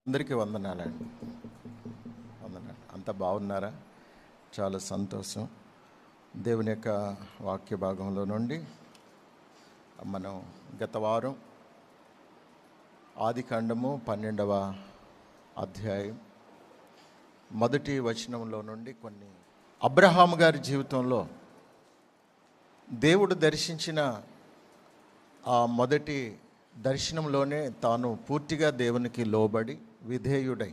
అందరికీ వందనాలండి. అంతా బాగున్నారా? చాలా సంతోషం. దేవుని యొక్క వాక్య భాగంలో నుండి మనం గత వారం ఆదికాండము 12వ అధ్యాయం మొదటి వచనంలో నుండి కొన్ని అబ్రహాము గారి జీవితంలో దేవుడు దర్శించిన ఆ మొదటి దర్శనంలోనే తాను పూర్తిగా దేవునికి లోబడి విధేయుడై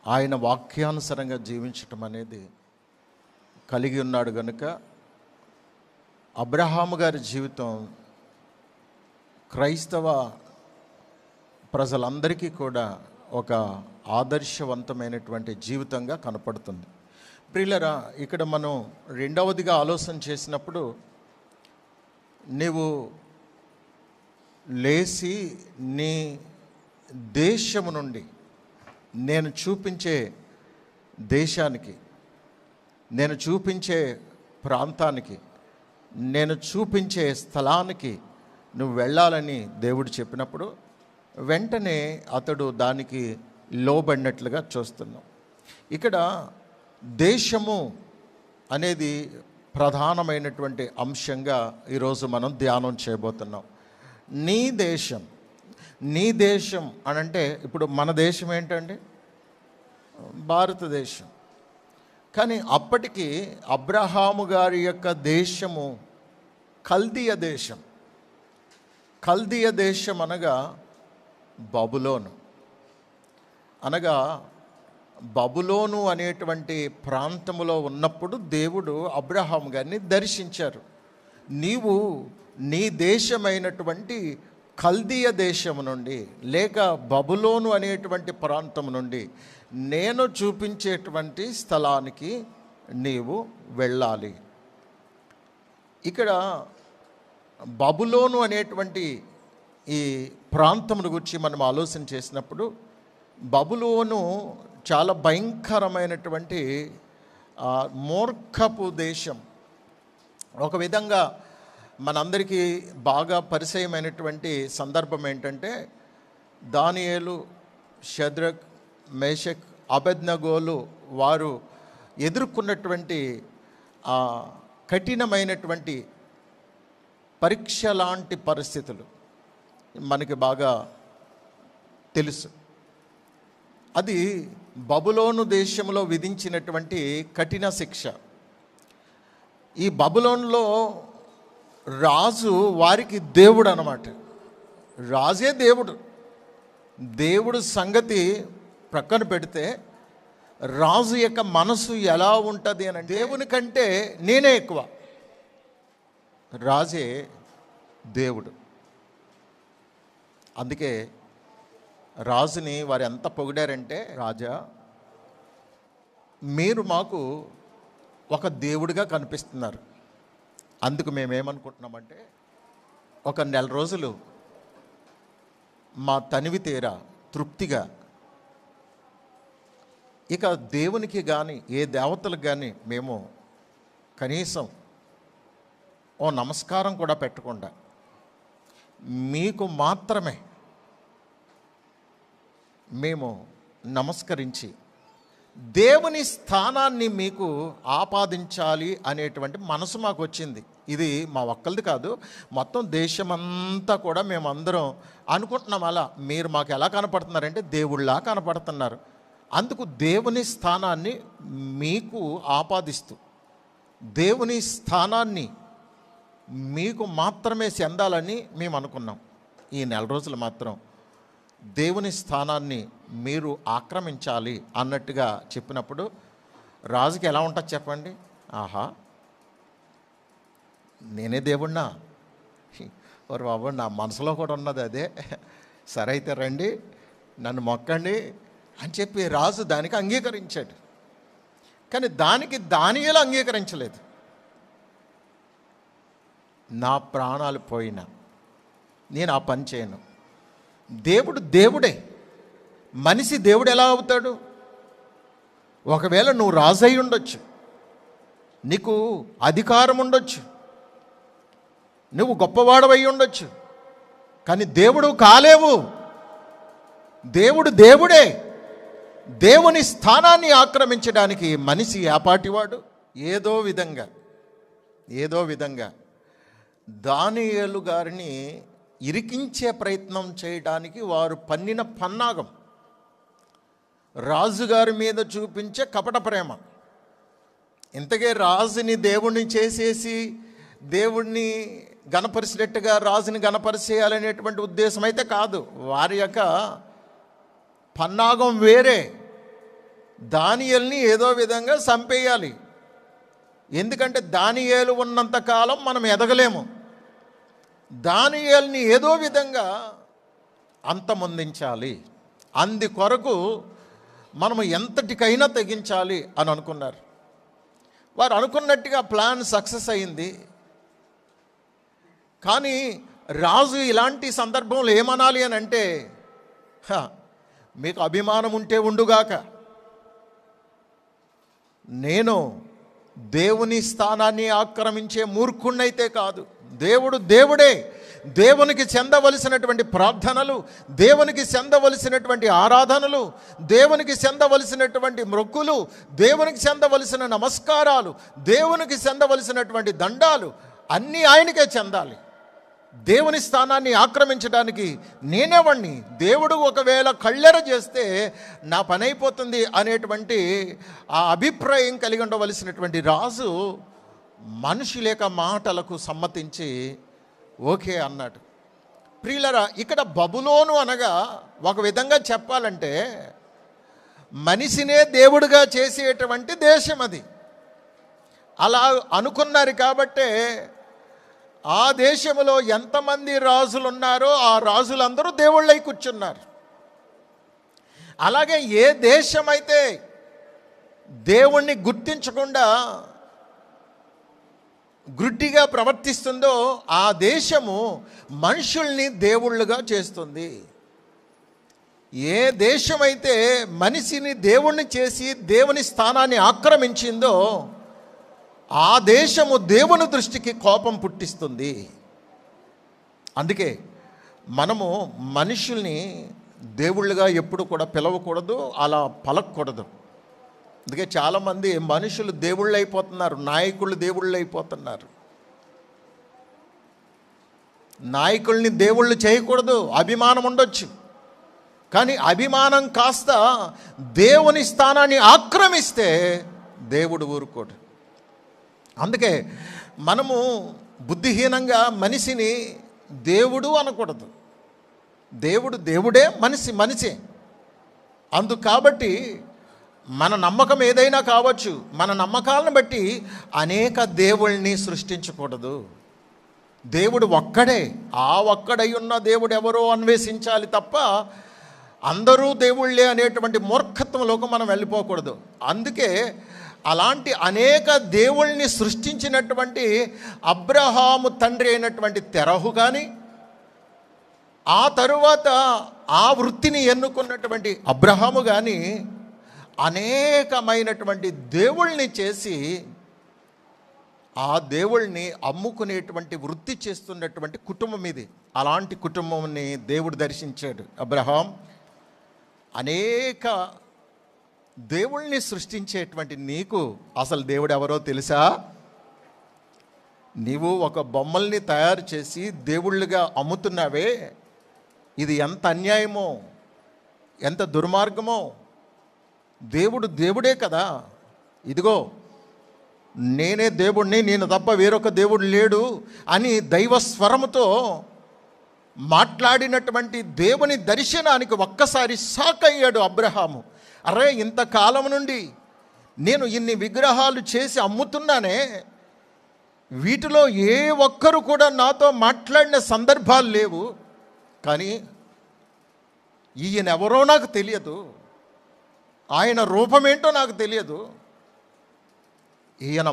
ఆయన వాక్యానుసారంగా జీవించటం అనేది కలిగి ఉన్నాడు గనుక అబ్రహాము గారి జీవితం క్రైస్తవ ప్రజలందరికీ కూడా ఒక ఆదర్శవంతమైనటువంటి జీవితంగా కనపడుతుంది. ప్రియులరా, ఇక్కడ మనం రెండవదిగా ఆలోచన చేసినప్పుడు నీవు లేచి నీ దేశము నుండి నేను చూపించే దేశానికి, నేను చూపించే ప్రాంతానికి, నేను చూపించే స్థలానికి నువ్వు వెళ్ళాలని దేవుడు చెప్పినప్పుడు వెంటనే అతడు దానికి లోబడినట్లుగా చూస్తున్నాం. ఇక్కడ దేశము అనేది ప్రధానమైనటువంటి అంశంగా ఈరోజు మనం ధ్యానం చేయబోతున్నాం. నీ దేశం, నీ దేశం అని అంటే ఇప్పుడు మన దేశం ఏంటండి? భారతదేశం. కానీ అప్పటికి అబ్రహాము గారి యొక్క దేశము కల్దీయ దేశం. కల్దీయ దేశం అనగా బబులోను. అనగా బబులోను అనేటువంటి ప్రాంతములో ఉన్నప్పుడు దేవుడు అబ్రహాము గారిని దర్శించారు. నీవు నీ దేశమైనటువంటి కల్దీయ దేశము నుండి లేక బబులోను అనేటువంటి ప్రాంతం నుండి నేను చూపించేటువంటి స్థలానికి నీవు వెళ్ళాలి. ఇక్కడ బబులోను అనేటువంటి ఈ ప్రాంతమును గురించి మనం ఆలోచన చేసినప్పుడు బబులోను చాలా భయంకరమైనటువంటి మూర్ఖపు దేశం. ఒక విధంగా మనందరికీ బాగా పరిచయమైనటువంటి సందర్భం ఏంటంటే దానియేలు, షద్రక్, మేషక్, అబేద్నెగోలు వారు ఎదుర్కొన్నటువంటి కఠినమైనటువంటి పరీక్ష లాంటి పరిస్థితులు మనకి బాగా తెలుసు. అది బబులోను దేశంలో విధించినటువంటి కఠిన శిక్ష. ఈ బబులోనులో రాజు వారికి దేవుడు అన్నమాట. రాజే దేవుడు. దేవుడు సంగతి ప్రక్కన పెడితే రాజు యొక్క మనసు ఎలా ఉంటుంది అని, దేవుని కంటే నేనే ఎక్కువ. రాజే దేవుడు. అందుకే రాజుని వారు ఎంత పొగిడారంటే, రాజా మీరు మాకు ఒక దేవుడిగా కనిపిస్తున్నారు. అందుకు మేమేమనుకుంటున్నామంటే ఒక 4 రోజులు మా తనివి తీరా తృప్తిగా ఇక దేవునికి కానీ ఏ దేవతలకు కానీ మేము కనీసం ఓ నమస్కారం కూడా పెట్టకుండా మీకు మాత్రమే మేము నమస్కరించి దేవుని స్థానాన్ని మీకు ఆపాదించాలి అనేటువంటి మనసు మాకు వచ్చింది. ఇది మా ఒక్కరిది కాదు, మొత్తం దేశమంతా కూడా మేమందరం అనుకుంటున్నాం. అలా మీరు మాకు ఎలా కనపడుతున్నారంటే దేవుళ్ళలా కనపడుతున్నారు. అందుకు దేవుని స్థానాన్ని మీకు ఆపాదిస్తూ దేవుని స్థానాన్ని మీకు మాత్రమే చెందాలని మేము అనుకున్నాం. ఈ 4 రోజులు మాత్రం దేవుని స్థానాన్ని మీరు ఆక్రమించాలి అన్నట్టుగా చెప్పినప్పుడు రాజుకి ఎలా ఉంటుంది చెప్పండి? ఆహా, నేనే దేవుణ్ణా? ఓరు బాబు, నా మనసులో కూడా ఉన్నది అదే. సరే అయితే రండి, నన్ను మొక్కండి అని చెప్పి రాజు దానికి అంగీకరించాడు. కానీ దానికి దానియేలు అంగీకరించలేదు. నా ప్రాణాలు పోయినా నేను ఆ పని చేయను. దేవుడు దేవుడే. మనిషి దేవుడు ఎలా అవుతాడు? ఒకవేళ నువ్వు రాజై ఉండొచ్చు, నీకు అధికారం ఉండొచ్చు, నువ్వు గొప్పవాడవై ఉండొచ్చు, కానీ దేవుడు కాలేవు. దేవుడు దేవుడే. దేవుని స్థానాన్ని ఆక్రమించడానికి మనిషి ఏపాటివాడు. ఏదో విధంగా దానియేలు గారిని ఇరికించే ప్రయత్నం చేయడానికి వారు పన్నిన పన్నాగం, రాజుగారి మీద చూపించే కపట ప్రేమ. ఇంతకే రాజుని దేవుణ్ణి చేసేసి దేవుణ్ణి గణపరిచినట్టుగా రాజుని గణపరిచేయాలనేటువంటి ఉద్దేశం అయితే కాదు. వారి యొక్క పన్నాగం వేరే. దానియేలుని ఏదో విధంగా చంపేయాలి. ఎందుకంటే దానియేలు ఉన్నంతకాలం మనం ఎదగలేము. దానియేలుని ఏదో విధంగా అంతమొందించాలి, అందుకొరకు మనము ఎంతటికైనా తెగించాలి అని అనుకున్నారు. వారు అనుకున్నట్టుగా ప్లాన్ సక్సెస్ అయింది. కానీ రాజు ఇలాంటి సందర్భంలో ఏమనాలి అని అంటే, మీకు అభిమానం ఉంటే ఉండుగాక, నేను దేవుని స్థానాన్ని ఆక్రమించే మూర్ఖుణ్ణైతే కాదు. దేవుడు దేవుడే. దేవునికి చెందవలసినటువంటి ప్రార్థనలు, దేవునికి చెందవలసినటువంటి ఆరాధనలు, దేవునికి చెందవలసినటువంటి మొక్కులు, దేవునికి చెందవలసిన నమస్కారాలు, దేవునికి చెందవలసినటువంటి దండాలు అన్నీ ఆయనకే చెందాలి. దేవుని స్థానాన్ని ఆక్రమించడానికి నేనేవాణ్ణి, దేవుడు ఒకవేళ కళ్ళెర చేస్తే నా పని అయిపోతుంది అనేటువంటి ఆ అభిప్రాయం కలిగి ఉండవలసినటువంటి రాజు మనుషుల యొక్క మాటలకు సమ్మతించి ఓకే అన్నాడు. ప్రియులరా, ఇక్కడ బబులోను అనగా ఒక విధంగా చెప్పాలంటే మనిషినే దేవుడిగా చేసేటువంటి దేశం అది. అలా అనుకున్నారు కాబట్టే ఆ దేశంలో ఎంతమంది రాజులు ఉన్నారో ఆ రాజులందరూ దేవుళ్ళై కూర్చున్నారు. అలాగే ఏ దేశమైతే దేవుణ్ణి గుర్తించకుండా గుడ్డిగా ప్రవర్తిస్తుందో ఆ దేశము మనుషుల్ని దేవుళ్ళుగా చేస్తుంది. ఏ దేశమైతే మనిషిని దేవుణ్ణి చేసి దేవుని స్థానాన్ని ఆక్రమించిందో ఆ దేశము దేవుని దృష్టికి కోపం పుట్టిస్తుంది. అందుకే మనము మనుషుల్ని దేవుళ్ళుగా ఎప్పుడు కూడా పిలవకూడదు, అలా పలకూడదు. అందుకే చాలామంది మనుషులు దేవుళ్ళు అయిపోతున్నారు, నాయకులు దేవుళ్ళు అయిపోతున్నారు. నాయకుల్ని దేవుళ్ళు చేయకూడదు, అభిమానం ఉండొచ్చు. కానీ అభిమానం కాస్త దేవుని స్థానాన్ని ఆక్రమిస్తే దేవుడు ఊరుకోడు. అందుకే మనము బుద్ధిహీనంగా మనిషిని దేవుడు అనకూడదు. దేవుడు దేవుడే, మనిషి మనిషే. కాబట్టి మన నమ్మకం ఏదైనా కావచ్చు, మన నమ్మకాలను బట్టి అనేక దేవుళ్ళని సృష్టించకూడదు. దేవుడు ఒక్కడే. ఆ ఒక్కడై ఉన్న దేవుడు ఎవరో అన్వేషించాలి తప్ప అందరూ దేవుళ్ళే అనేటువంటి మూర్ఖత్వంలోకి మనం వెళ్ళిపోకూడదు. అందుకే అలాంటి అనేక దేవుళ్ళని సృష్టించినటువంటి అబ్రహాము తండ్రి అయినటువంటి తెరహు కానీ, ఆ తరువాత ఆ వృత్తిని ఎన్నుకున్నటువంటి అబ్రహాము కానీ అనేకమైనటువంటి దేవుళ్ళని చేసి ఆ దేవుళ్ళని అమ్ముకునేటువంటి వృత్తి చేస్తున్నటువంటి కుటుంబం ఇది. అలాంటి కుటుంబంని దేవుడు దర్శించాడు. అబ్రహాం, అనేక దేవుళ్ళని సృష్టించేటువంటి నీకు అసలు దేవుడు ఎవరో తెలుసా? నీవు ఒక బొమ్మల్ని తయారు చేసి దేవుళ్ళుగా అమ్ముతున్నావే, ఇది ఎంత అన్యాయమో, ఎంత దుర్మార్గమో. దేవుడు దేవుడే కదా. ఇదిగో నేనే దేవుణ్ణి, నేను తప్ప వేరొక దేవుడు లేడు అని దైవస్వరముతో మాట్లాడినటువంటి దేవుని దర్శనానికి ఒక్కసారి షాక్ అయ్యాడు అబ్రహాము. అరే, ఇంతకాలం నుండి నేను ఇన్ని విగ్రహాలు చేసి అమ్ముతున్నానే, వీటిలో ఏ ఒక్కరు కూడా నాతో మాట్లాడిన సందర్భాలు లేవు. కానీ ఈయన ఎవరో నాకు తెలియదు, ఆయన రూపమేంటో నాకు తెలియదు. ఈయన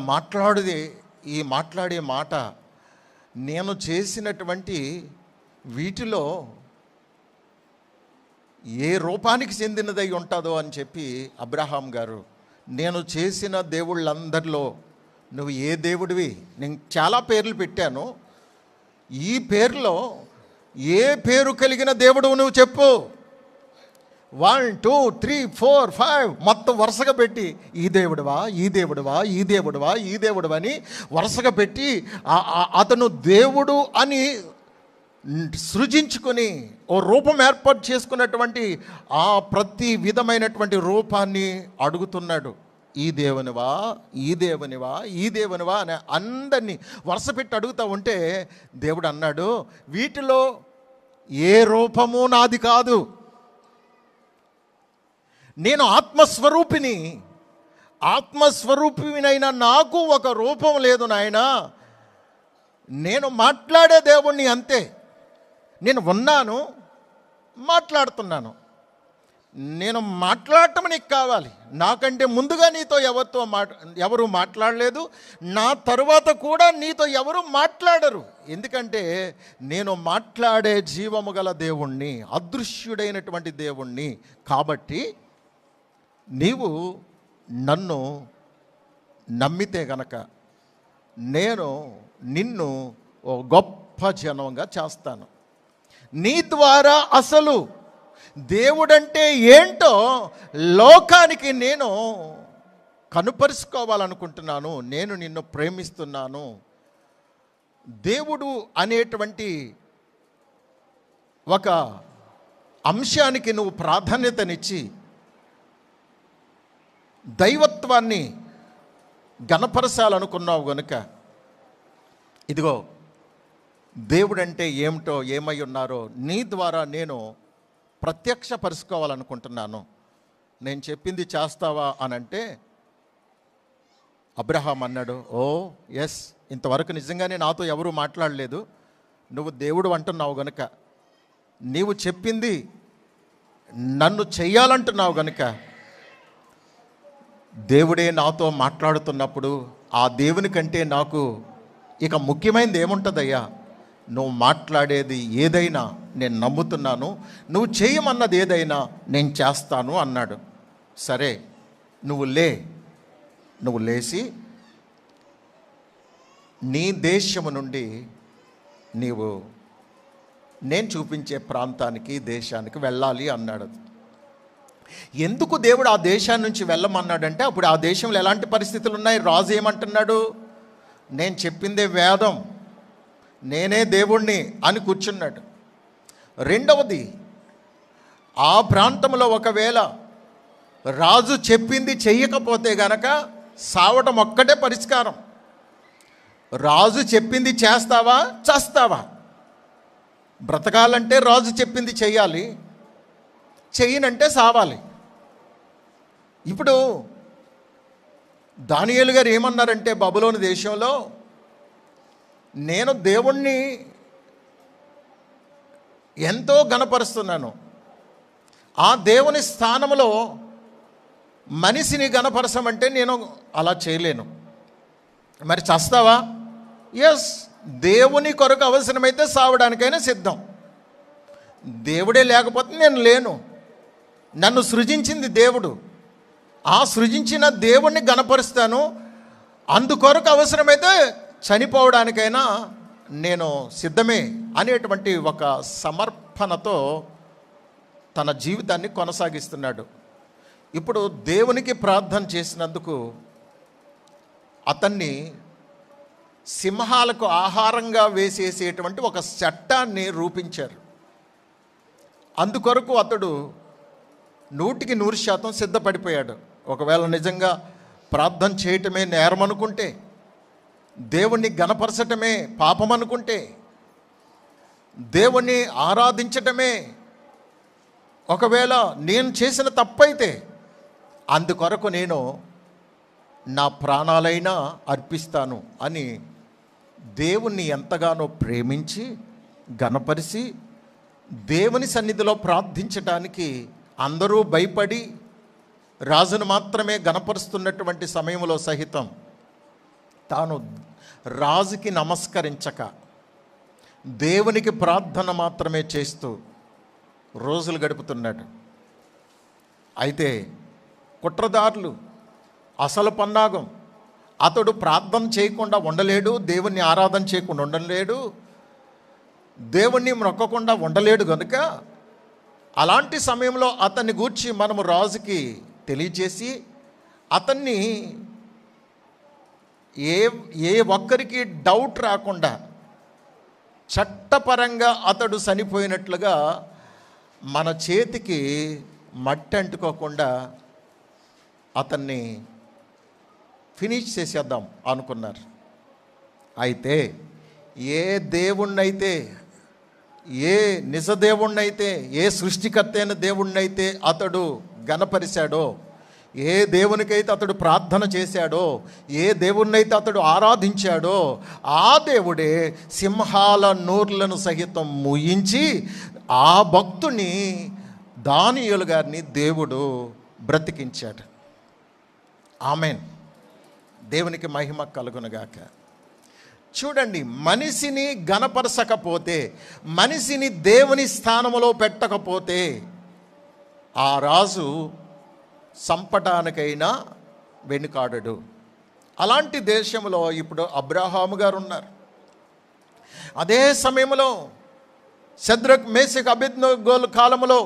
మాట్లాడే మాట నేను చేసినటువంటి వీటిలో ఏ రూపానికి చెందినదై ఉంటుందో అని చెప్పి అబ్రహాం గారు, నేను చేసిన దేవుళ్ళందరిలో నువ్వు ఏ దేవుడివి? నేను చాలా పేర్లు పెట్టాను, ఈ పేరులో ఏ పేరు కలిగిన దేవుడు నువ్వు చెప్పు. 1 2 3 4 5 మొత్తం వరుసగా పెట్టి ఈ దేవుడివా, ఈ దేవుడివా, ఈ దేవుడివా, ఈ దేవుడివా అని వరుసగా పెట్టి అతను దేవుడు అని సృజించుకొని ఓ రూపం ఏర్పాటు చేసుకున్నటువంటి ఆ ప్రతి విధమైనటువంటి రూపాన్ని అడుగుతున్నాడు. ఈ దేవునివా, ఈ దేవునివా, ఈ దేవునివా అని అందరినీ వరుస పెట్టి అడుగుతూ ఉంటే దేవుడు అన్నాడు, వీటిలో ఏ రూపము నాది కాదు. నేను ఆత్మస్వరూపిని, ఆత్మస్వరూపినైనా నాకు ఒక రూపం లేదు నాయన. నేను మాట్లాడే దేవుణ్ణి అంతే. నేను ఉన్నాను, మాట్లాడుతున్నాను. నేను మాట్లాడటం నీకు కావాలి. నాకంటే ముందుగా నీతో ఎవరు మాట్లాడలేదు, నా తరువాత కూడా నీతో ఎవరు మాట్లాడరు. ఎందుకంటే నేను మాట్లాడే జీవము గల దేవుణ్ణి, అదృశ్యుడైనటువంటి దేవుణ్ణి. కాబట్టి నీవు నన్ను నమ్మితే గనక నేను నిన్ను ఓ గొప్ప జనంగా చేస్తాను. నీ ద్వారా అసలు దేవుడంటే ఏంటో లోకానికి నేను కనుపరుచుకోవాలనుకుంటున్నాను. నేను నిన్ను ప్రేమిస్తున్నాను. దేవుడు అనేటువంటి ఒక అంశానికి నువ్వు ప్రాధాన్యతనిచ్చి దైవత్వాన్ని గణపరచాలనుకున్నావు గనుక ఇదిగో దేవుడంటే ఏమిటో, ఏమై ఉన్నారో నీ ద్వారా నేను ప్రత్యక్షపరుచుకోవాలనుకుంటున్నాను. నేను చెప్పింది చేస్తావా అని అంటే అబ్రహాం అన్నాడు, ఓ ఎస్, ఇంతవరకు నిజంగానే నాతో ఎవరూ మాట్లాడలేదు. నువ్వు దేవుడు అంటున్నావు గనుక, నీవు చెప్పింది నన్ను చెయ్యాలంటున్నావు గనుక, దేవుడే నాతో మాట్లాడుతున్నప్పుడు ఆ దేవుని కంటే నాకు ఇక ముఖ్యమైనది ఏముంటుందయ్యా? నువ్వు మాట్లాడేది ఏదైనా నేను నమ్ముతున్నాను, నువ్వు చేయమన్నది ఏదైనా నేను చేస్తాను అన్నాడు. సరే, నువ్వు లేచి నీ దేశము నుండి నీవు నేను చూపించే ప్రాంతానికి, దేశానికి వెళ్ళాలి అన్నాడు. ఎందుకు దేవుడు ఆ దేశాన్ని నుంచి వెళ్ళమన్నాడంటే అప్పుడు ఆ దేశంలో ఎలాంటి పరిస్థితులు ఉన్నాయి? రాజు ఏమంటున్నాడు? నేను చెప్పిందే వేదం, నేనే దేవుణ్ణి అని కూర్చున్నాడు. రెండవది, ఆ ప్రాంతంలో ఒకవేళ రాజు చెప్పింది చెయ్యకపోతే గనక సావటం ఒక్కటే పరిష్కారం. రాజు చెప్పింది చేస్తావా, చస్తావా? బ్రతకాలంటే రాజు చెప్పింది చెయ్యాలి, చెయ్యనంటే సావాలి. ఇప్పుడు దానియేలు గారు ఏమన్నారంటే బబులోను దేశంలో, నేను దేవుణ్ణి ఎంతో గణపరుస్తున్నాను, ఆ దేవుని స్థానంలో మనిషిని గణపరచమంటే నేను అలా చేయలేను. మరి చస్తావా? ఎస్, దేవుని కొరకు అవసరమైతే సావడానికైనా సిద్ధం. దేవుడే లేకపోతే నేను లేను. నన్ను సృజించింది దేవుడు, ఆ సృజించిన దేవుణ్ణి గణపరుస్తాను. అందుకొరకు అవసరమైతే చనిపోవడానికైనా నేను సిద్ధమే అనేటువంటి ఒక సమర్పణతో తన జీవితాన్ని కొనసాగిస్తున్నాడు. ఇప్పుడు దేవునికి ప్రార్థన చేసినందుకు అతన్ని సింహాలకు ఆహారంగా వేసేసేటువంటి ఒక చట్టాన్ని రూపించారు. అందుకొరకు అతడు 100% సిద్ధపడిపోయాడు. ఒకవేళ నిజంగా ప్రార్థన చేయటమే నేరం అనుకుంటే, దేవుణ్ణి గణపరచటమే పాపం అనుకుంటే, దేవుణ్ణి ఆరాధించటమే ఒకవేళ నేను చేసిన తప్పైతే, అందుకొరకు నేను నా ప్రాణాలైనా అర్పిస్తాను అని దేవుణ్ణి ఎంతగానో ప్రేమించి గణపరిచి దేవుని సన్నిధిలో ప్రార్థించటానికి అందరూ భయపడి రాజును మాత్రమే గణపరుస్తున్నటువంటి సమయంలో సహితం తాను రాజుకి నమస్కరించక దేవునికి ప్రార్థన మాత్రమే చేస్తూ రోజులు గడుపుతున్నాడు. అయితే కుట్రదారులు, అసలు పన్నాగం, అతడు ప్రార్థన చేయకుండా ఉండలేడు, దేవుణ్ణి ఆరాధన చేయకుండా ఉండలేడు, దేవుణ్ణి మొక్కకుండా ఉండలేడు కనుక అలాంటి సమయంలో అతన్ని గూర్చి మనము రాజుకి తెలియజేసి అతన్ని ఏ ఒక్కరికి డౌట్ రాకుండా చట్టపరంగా అతడు చనిపోయినట్లుగా మన చేతికి మట్టి అంటుకోకుండా అతన్ని ఫినిష్ చేసేద్దాం అనుకున్నారు. అయితే ఏ దేవుణ్ణైతే, ఏ నిజ దేవుణ్ణైతే, ఏ సృష్టికర్త అయిన దేవుణ్ణైతే అతడు గణపరిచాడో, ఏ దేవునికైతే అతడు ప్రార్థన చేశాడో, ఏ దేవుణ్ణైతే అతడు ఆరాధించాడో ఆ దేవుడే సింహాల నోర్లను సహితం ముయించి ఆ భక్తుని దానియేలు గారిని దేవుడు బ్రతికించాడు. ఆమేన్. దేవునికి మహిమ కలుగునుగాక. చూడండి, మనిషిని గణపరచకపోతే, మనిషిని దేవుని స్థానంలో పెట్టకపోతే ఆ రాజు చంపటానికైనా వెనుకాడడు. అలాంటి దేశంలో ఇప్పుడు అబ్రహాము గారు ఉన్నారు. అదే సమయంలో షద్రక్ మేషక్ అబేద్నెగోల కాలంలో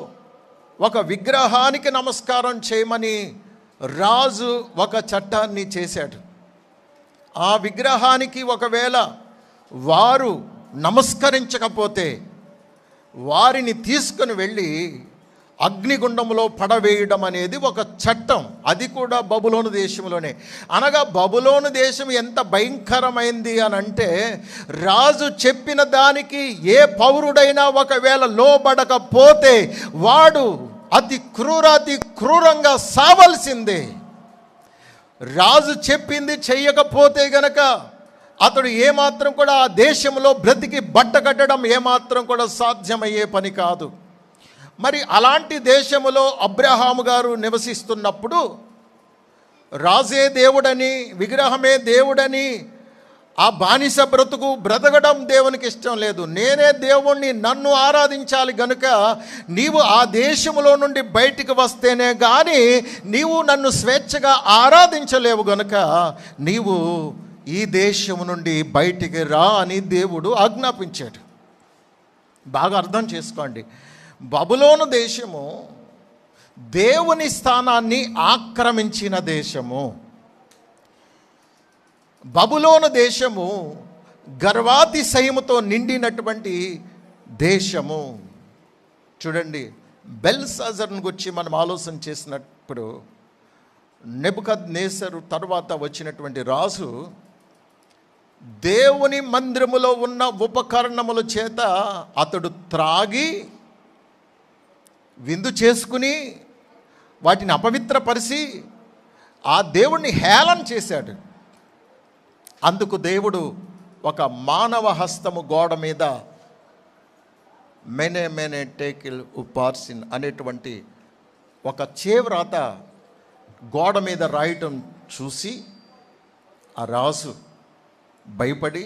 ఒక విగ్రహానికి నమస్కారం చేయమని రాజు ఒక చట్టాన్ని చేశాడు. ఆ విగ్రహానికి ఒకవేళ వారు నమస్కరించకపోతే వారిని తీసుకుని వెళ్ళి అగ్నిగుండంలో పడవేయడం అనేది ఒక చట్టం. అది కూడా బబులోను దేశంలోనే. అనగా బబులోను దేశం ఎంత భయంకరమైంది అని అంటే, రాజు చెప్పిన దానికి ఏ పౌరుడైనా ఒకవేళ లోబడకపోతే వాడు అతి క్రూరంగా సావలసిందే. రాజు చెప్పింది చెయ్యకపోతే గనక అతడు ఏమాత్రం కూడా ఆ దేశంలో బ్రతికి బట్టకట్టడం ఏమాత్రం కూడా సాధ్యమయ్యే పని కాదు. మరి అలాంటి దేశములో అబ్రహాము గారు నివసిస్తున్నప్పుడు రాజే దేవుడని, విగ్రహమే దేవుడని ఆ బానిస బ్రతకడం దేవునికి ఇష్టం లేదు. నేనే దేవుణ్ణి, నన్ను ఆరాధించాలి గనుక నీవు ఆ దేశములో నుండి బయటికి వస్తేనే కానీ నీవు నన్ను స్వేచ్ఛగా ఆరాధించలేవు గనుక నీవు ఈ దేశము నుండి బయటికి రా అని దేవుడు ఆజ్ఞాపించాడు. బాగా అర్థం చేసుకోండి. బబులోను దేశము దేవుని స్థానాన్ని ఆక్రమించిన దేశము. బబులోను దేశము గర్వాతిశయముతో నిండినటువంటి దేశము. చూడండి, బెల్షాజర్ను గురించి మనం ఆలోచన చేసినప్పుడు నెబుకద్నెజరు తర్వాత వచ్చినటువంటి రాజు దేవుని మందిరములో ఉన్న ఉపకరణముల చేత అతడు త్రాగి విందు చేసుకుని వాటిని అపవిత్రపరిచి ఆ దేవుణ్ణి హేళన చేశాడు. అందుకు దేవుడు ఒక మానవ హస్తము గోడ మీద మెనే టేకిల్ ఉపార్సిన్ అనేటువంటి ఒక చేవ్రాత గోడ మీద రాయటం చూసి ఆ రాజు భయపడి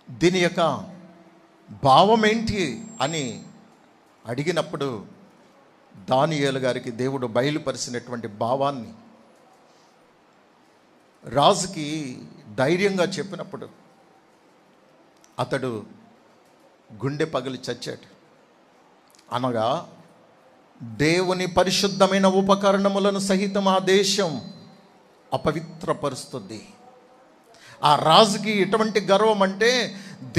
దీని యొక్క భావం ఏంటి అని అడిగినప్పుడు దానియేలు గారికి దేవుడు బయలుపరిచినటువంటి భావాన్ని రాజుకి ధైర్యంగా చెప్పినప్పుడు అతడు గుండె పగిలి చచ్చాడు. అనగా దేవుని పరిశుద్ధమైన ఉపకరణములను సహితం ఆ దేశం అపవిత్రపరుస్తుంది. ఆ రాజుకి ఎటువంటి గర్వం అంటే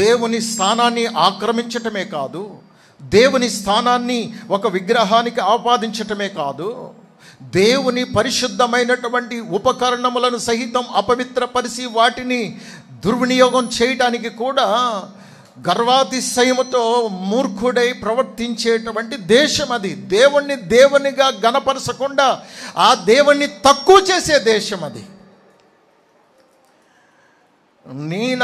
దేవుని స్థానాన్ని ఆక్రమించటమే కాదు, దేవుని స్థానాన్ని ఒక విగ్రహానికి ఆపాదించటమే కాదు, దేవుని పరిశుద్ధమైనటువంటి ఉపకరణములను సహితం అపవిత్రపరిచి వాటిని దుర్వినియోగం చేయటానికి కూడా గర్వాతిశయముతో మూర్ఖుడై ప్రవర్తించేటువంటి దేశం అది. దేవునిగా గణపరచకుండా ఆ దేవుణ్ణి తక్కువ చేసే దేశం అది.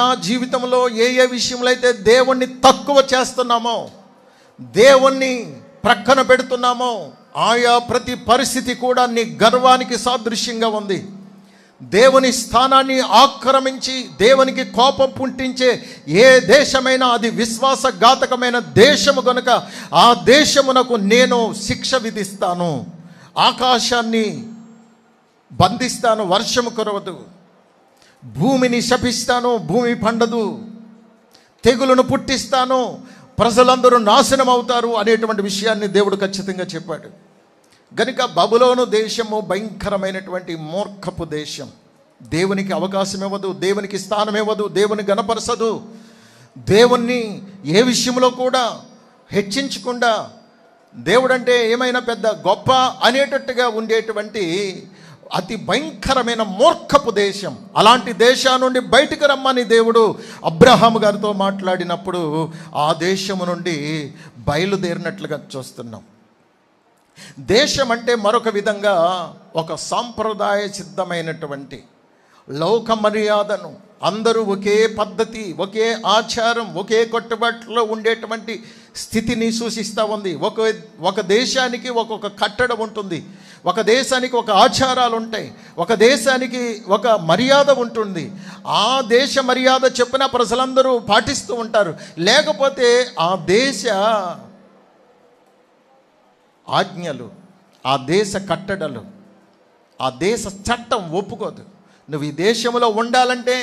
నా జీవితంలో ఏ విషయంలో అయితే దేవుణ్ణి తక్కువ చేస్తున్నామో, దేవుణ్ణి ప్రక్కన పెడుతున్నామో ఆయా ప్రతి పరిస్థితి కూడా నీ గర్వానికి సాదృశ్యంగా ఉంది. దేవుని స్థానాన్ని ఆక్రమించి దేవునికి కోపం పుట్టించే ఏ దేశమైనా అది విశ్వాసఘాతకమైన దేశము కనుక ఆ దేశమునకు నేను శిక్ష విధిస్తాను. ఆకాశాన్ని బంధిస్తాను, వర్షము కురవదు. భూమిని శపిస్తాను, భూమి పండదు. తెగులును పుట్టిస్తాను, ప్రజలందరూ నాశనం అవుతారు అనేటువంటి విషయాన్ని దేవుడు ఖచ్చితంగా చెప్పాడు. గనుక బబులోను దేశము భయంకరమైనటువంటి మూర్ఖపు దేశం. దేవునికి అవకాశం ఇవ్వదు, దేవునికి స్థానం ఇవ్వదు, దేవుని గణపరచదు, దేవుణ్ణి ఏ విషయంలో కూడా హెచ్చించకుండా దేవుడంటే ఏమైనా పెద్ద గొప్ప అనేటట్టుగా ఉండేటువంటి అతి భయంకరమైన మూర్ఖపు దేశం. అలాంటి దేశం నుండి బయటకు రమ్మని దేవుడు అబ్రహాము గారితో మాట్లాడినప్పుడు ఆ దేశము నుండి బయలుదేరినట్లుగా చూస్తున్నాం. దేశం అంటే మరొక విధంగా ఒక సాంప్రదాయ సిద్ధమైనటువంటి లోక మర్యాదను, అందరూ ఒకే పద్ధతి, ఒకే ఆచారం, ఒకే కట్టుబాటులో ఉండేటువంటి స్థితిని సూచిస్తూ ఉంది. ఒక దేశానికి ఒక్కొక్క కట్టడం ఉంటుంది, ఒక దేశానికి ఒక ఆచారాలు ఉంటాయి, ఒక దేశానికి ఒక మర్యాద ఉంటుంది. ఆ దేశ మర్యాద చెప్పిన ప్రజలందరూ పాటిస్తూ ఉంటారు. లేకపోతే ఆ దేశ ఆజ్ఞలు, ఆ దేశ కట్టడలు, ఆ దేశ చట్టం ఒప్పుకోదు. నువ్వు ఈ దేశంలో ఉండాలంటే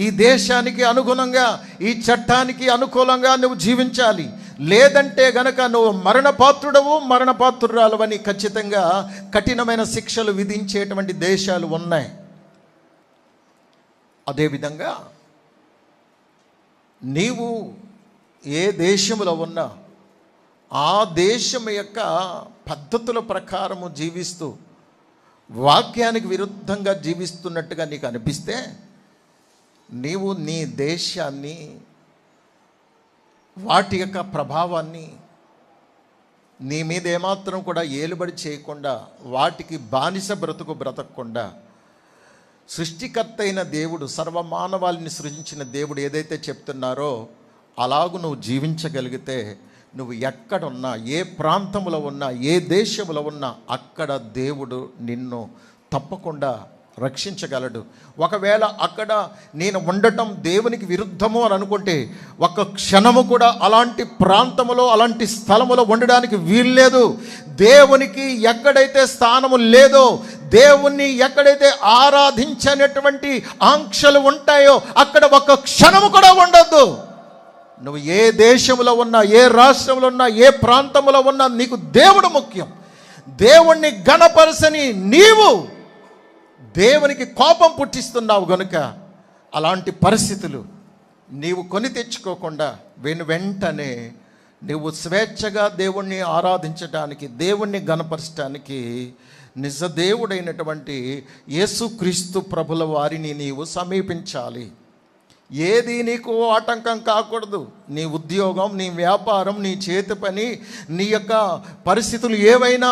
ఈ దేశానికి అనుగుణంగా, ఈ చట్టానికి అనుకూలంగా నువ్వు జీవించాలి. లేదంటే గనక నువ్వు మరణపాత్రుడవు, మరణపాత్రురాలవని ఖచ్చితంగా కఠినమైన శిక్షలు విధించేటువంటి దేశాలు ఉన్నాయి. అదేవిధంగా నీవు ఏ దేశంలో ఉన్నా ఆ దేశం యొక్క పద్ధతుల ప్రకారము జీవిస్తూ వాక్యానికి విరుద్ధంగా జీవిస్తున్నట్టుగా నీకు అనిపిస్తే నీవు నీ దేశాన్ని, వాటి యొక్క ప్రభావాన్ని నీ మీద ఏమాత్రం కూడా ఏలుబడి చేయకుండా, వాటికి బానిస బ్రతకకుండా, సృష్టికర్త అయిన దేవుడు, సర్వమానవాళిని సృజించిన దేవుడు ఏదైతే చెప్తున్నారో అలాగూ నువ్వు జీవించగలిగితే నువ్వు ఎక్కడున్నా, ఏ ప్రాంతంలో ఉన్నా, ఏ దేశంలో ఉన్నా అక్కడ దేవుడు నిన్ను తప్పకుండా రక్షించగలడు. ఒకవేళ అక్కడ నేను ఉండటం దేవునికి విరుద్ధము అని అనుకుంటే ఒక క్షణము కూడా అలాంటి ప్రాంతములో, అలాంటి స్థలములో ఉండడానికి వీల్లేదు. దేవునికి ఎక్కడైతే స్థానము లేదో, దేవుణ్ణి ఎక్కడైతే ఆరాధించనటువంటి ఆంక్షలు ఉంటాయో అక్కడ ఒక క్షణము కూడా ఉండొద్దు. నువ్వు ఏ దేశంలో ఉన్నా, ఏ రాష్ట్రంలో ఉన్నా, ఏ ప్రాంతంలో ఉన్నా నీకు దేవుడు ముఖ్యం. దేవుణ్ణి గణపరచని నీవు దేవునికి కోపం పుట్టిస్తున్నావు గనుక అలాంటి పరిస్థితులు నీవు కొని తెచ్చుకోకుండా వెంటనే నువ్వు స్వేచ్ఛగా దేవుణ్ణి ఆరాధించడానికి, దేవుణ్ణి గణపరచడానికి నిజ దేవుడైనటువంటి యేసుక్రీస్తు ప్రభుల వారిని నీవు సమీపించాలి. ఏది నీకు ఆటంకం కాకూడదు. నీ ఉద్యోగం, నీ వ్యాపారం, నీ చేతి పని, నీ యొక్క పరిస్థితులు ఏవైనా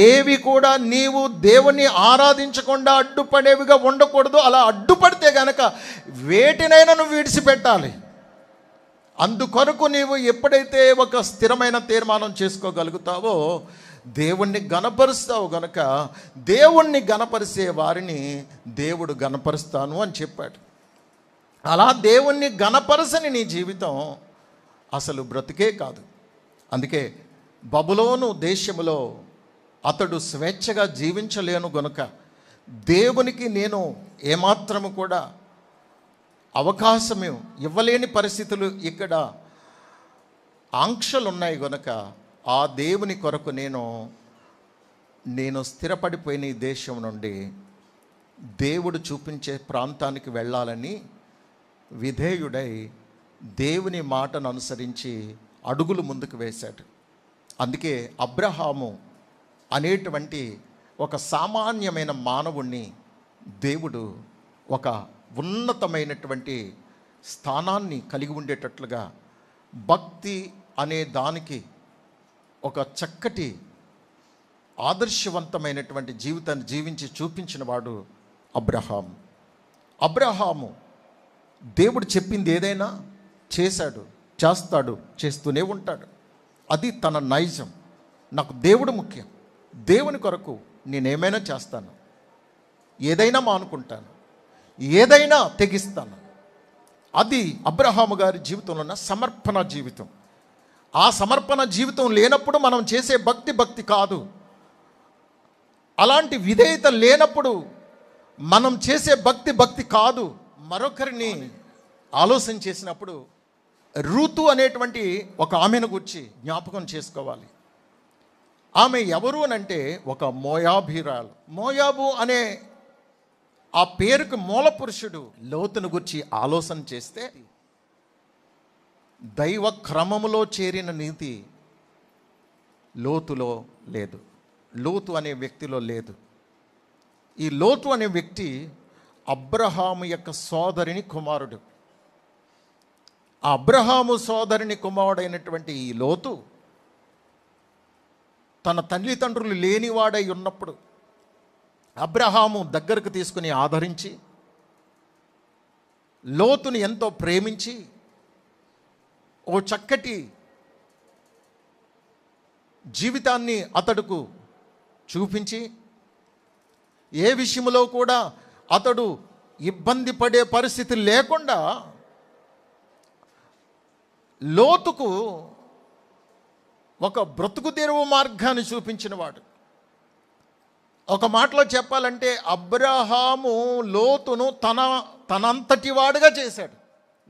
ఏవి కూడా నీవు దేవుణ్ణి ఆరాధించకుండా అడ్డుపడేవిగా ఉండకూడదు. అలా అడ్డుపడితే గనక వేటినైనా నువ్వు విడిచిపెట్టాలి. అందుకొరకు నీవు ఎప్పుడైతే ఒక స్థిరమైన తీర్మానం చేసుకోగలుగుతావో దేవుణ్ణి గణపరుస్తావు గనక దేవుణ్ణి గణపరిచే వారిని దేవుడు గణపరుస్తాను అని చెప్పాడు. అలా దేవుణ్ణి గణపరచని నీ జీవితం అసలు బ్రతికే కాదు. అందుకే బబులోను దేశములో అతడు స్వేచ్ఛగా జీవించలేను గనుక దేవునికి నేను ఏమాత్రము కూడా అవకాశం ఇవ్వలేని పరిస్థితులు, ఇక్కడ ఆంక్షలు ఉన్నాయి గనుక ఆ దేవుని కొరకు నేను స్థిరపడిపోయిన ఈ దేశం నుండి దేవుడు చూపించే ప్రాంతానికి వెళ్ళాలని విధేయుడై దేవుని మాటను అనుసరించి అడుగులు ముందుకు వేశాడు. అందుకే అబ్రహాము అనేటువంటి ఒక సామాన్యమైన మానవుణ్ణి దేవుడు ఒక ఉన్నతమైనటువంటి స్థానాన్ని కలిగి ఉండేటట్లుగా, భక్తి అనే దానికి ఒక చక్కటి ఆదర్శవంతమైనటువంటి జీవితాన్ని జీవించి చూపించిన వాడు అబ్రహాము దేవుడు చెప్పింది ఏదైనా చేశాడు, చేస్తాడు, చేస్తూనే ఉంటాడు. అది తన నైజం. నాకు దేవుడు ముఖ్యం, దేవుని కొరకు నేనేమైనా చేస్తాను, ఏదైనా మానుకుంటాను, ఏదైనా తెగిస్తాను. అది అబ్రహాము గారి జీవితంలో ఉన్న సమర్పణ జీవితం. ఆ సమర్పణ జీవితం లేనప్పుడు మనం చేసే భక్తి కాదు. అలాంటి విధేయత లేనప్పుడు మనం చేసే భక్తి కాదు. మరొకరిని ఆలోచన చేసినప్పుడు రూతు అనేటువంటి ఒక ఆమెను గురించి జ్ఞాపకం చేసుకోవాలి. ఆమె ఎవరు అనంటే ఒక మోయాబీరాలు. మోయాబు అనే ఆ పేరుకు మూల పురుషుడు లోతును గురించి ఆలోచన చేస్తే దైవ క్రమములో చేరిన నీతి లోతులో లేదు, లోతు అనే వ్యక్తిలో లేదు. ఈ లోతు అనే వ్యక్తి అబ్రహాము యొక్క సోదరిని కుమారుడు. ఆ అబ్రహాము సోదరిని కుమారుడైనటువంటి ఈ లోతు తన తల్లిదండ్రులు లేనివాడై ఉన్నప్పుడు అబ్రహాము దగ్గరకు తీసుకుని ఆదరించి లోతుని ఎంతో ప్రేమించి ఓ చక్కటి జీవితాన్ని అతడుకు చూపించి ఏ విషయంలో కూడా అతడు ఇబ్బంది పడే పరిస్థితి లేకుండా లోతుకు ఒక బ్రతుకు తెరువు మార్గాన్ని చూపించినవాడు. ఒక మాటలో చెప్పాలంటే అబ్రహాము లోతును తనంతటి వాడుగా చేశాడు.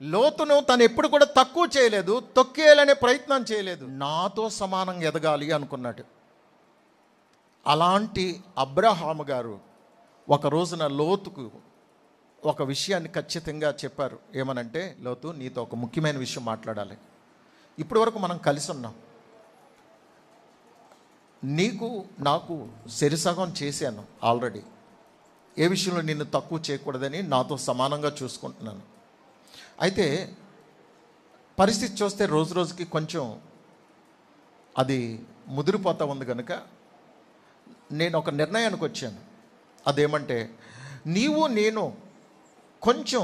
లోతును తను ఎప్పుడు కూడా తక్కువ చేయలేదు, తొక్కేయాలనే ప్రయత్నం చేయలేదు. నాతో సమానంగా ఎదగాలి అనుకున్నాడు. అలాంటి అబ్రహాము గారు ఒక రోజున లోతుకు ఒక విషయాన్ని ఖచ్చితంగా చెప్పారు. ఏమనంటే, లోతు, నీతో ఒక ముఖ్యమైన విషయం మాట్లాడాలి. ఇప్పటి వరకు మనం కలిసి ఉన్నాం, నీకు నాకు సరిసగం చేశాను ఆల్రెడీ. ఏ విషయంలో నిన్ను తక్కువ చేయకూడదని నాతో సమానంగా చూసుకుంటున్నాను. అయితే పరిస్థితి చూస్తే రోజు రోజుకి కొంచెం అది ముదిరిపోతూ ఉంది కనుక నేను ఒక నిర్ణయానికి వచ్చాను. అదేమంటే, నీవు నేను కొంచెం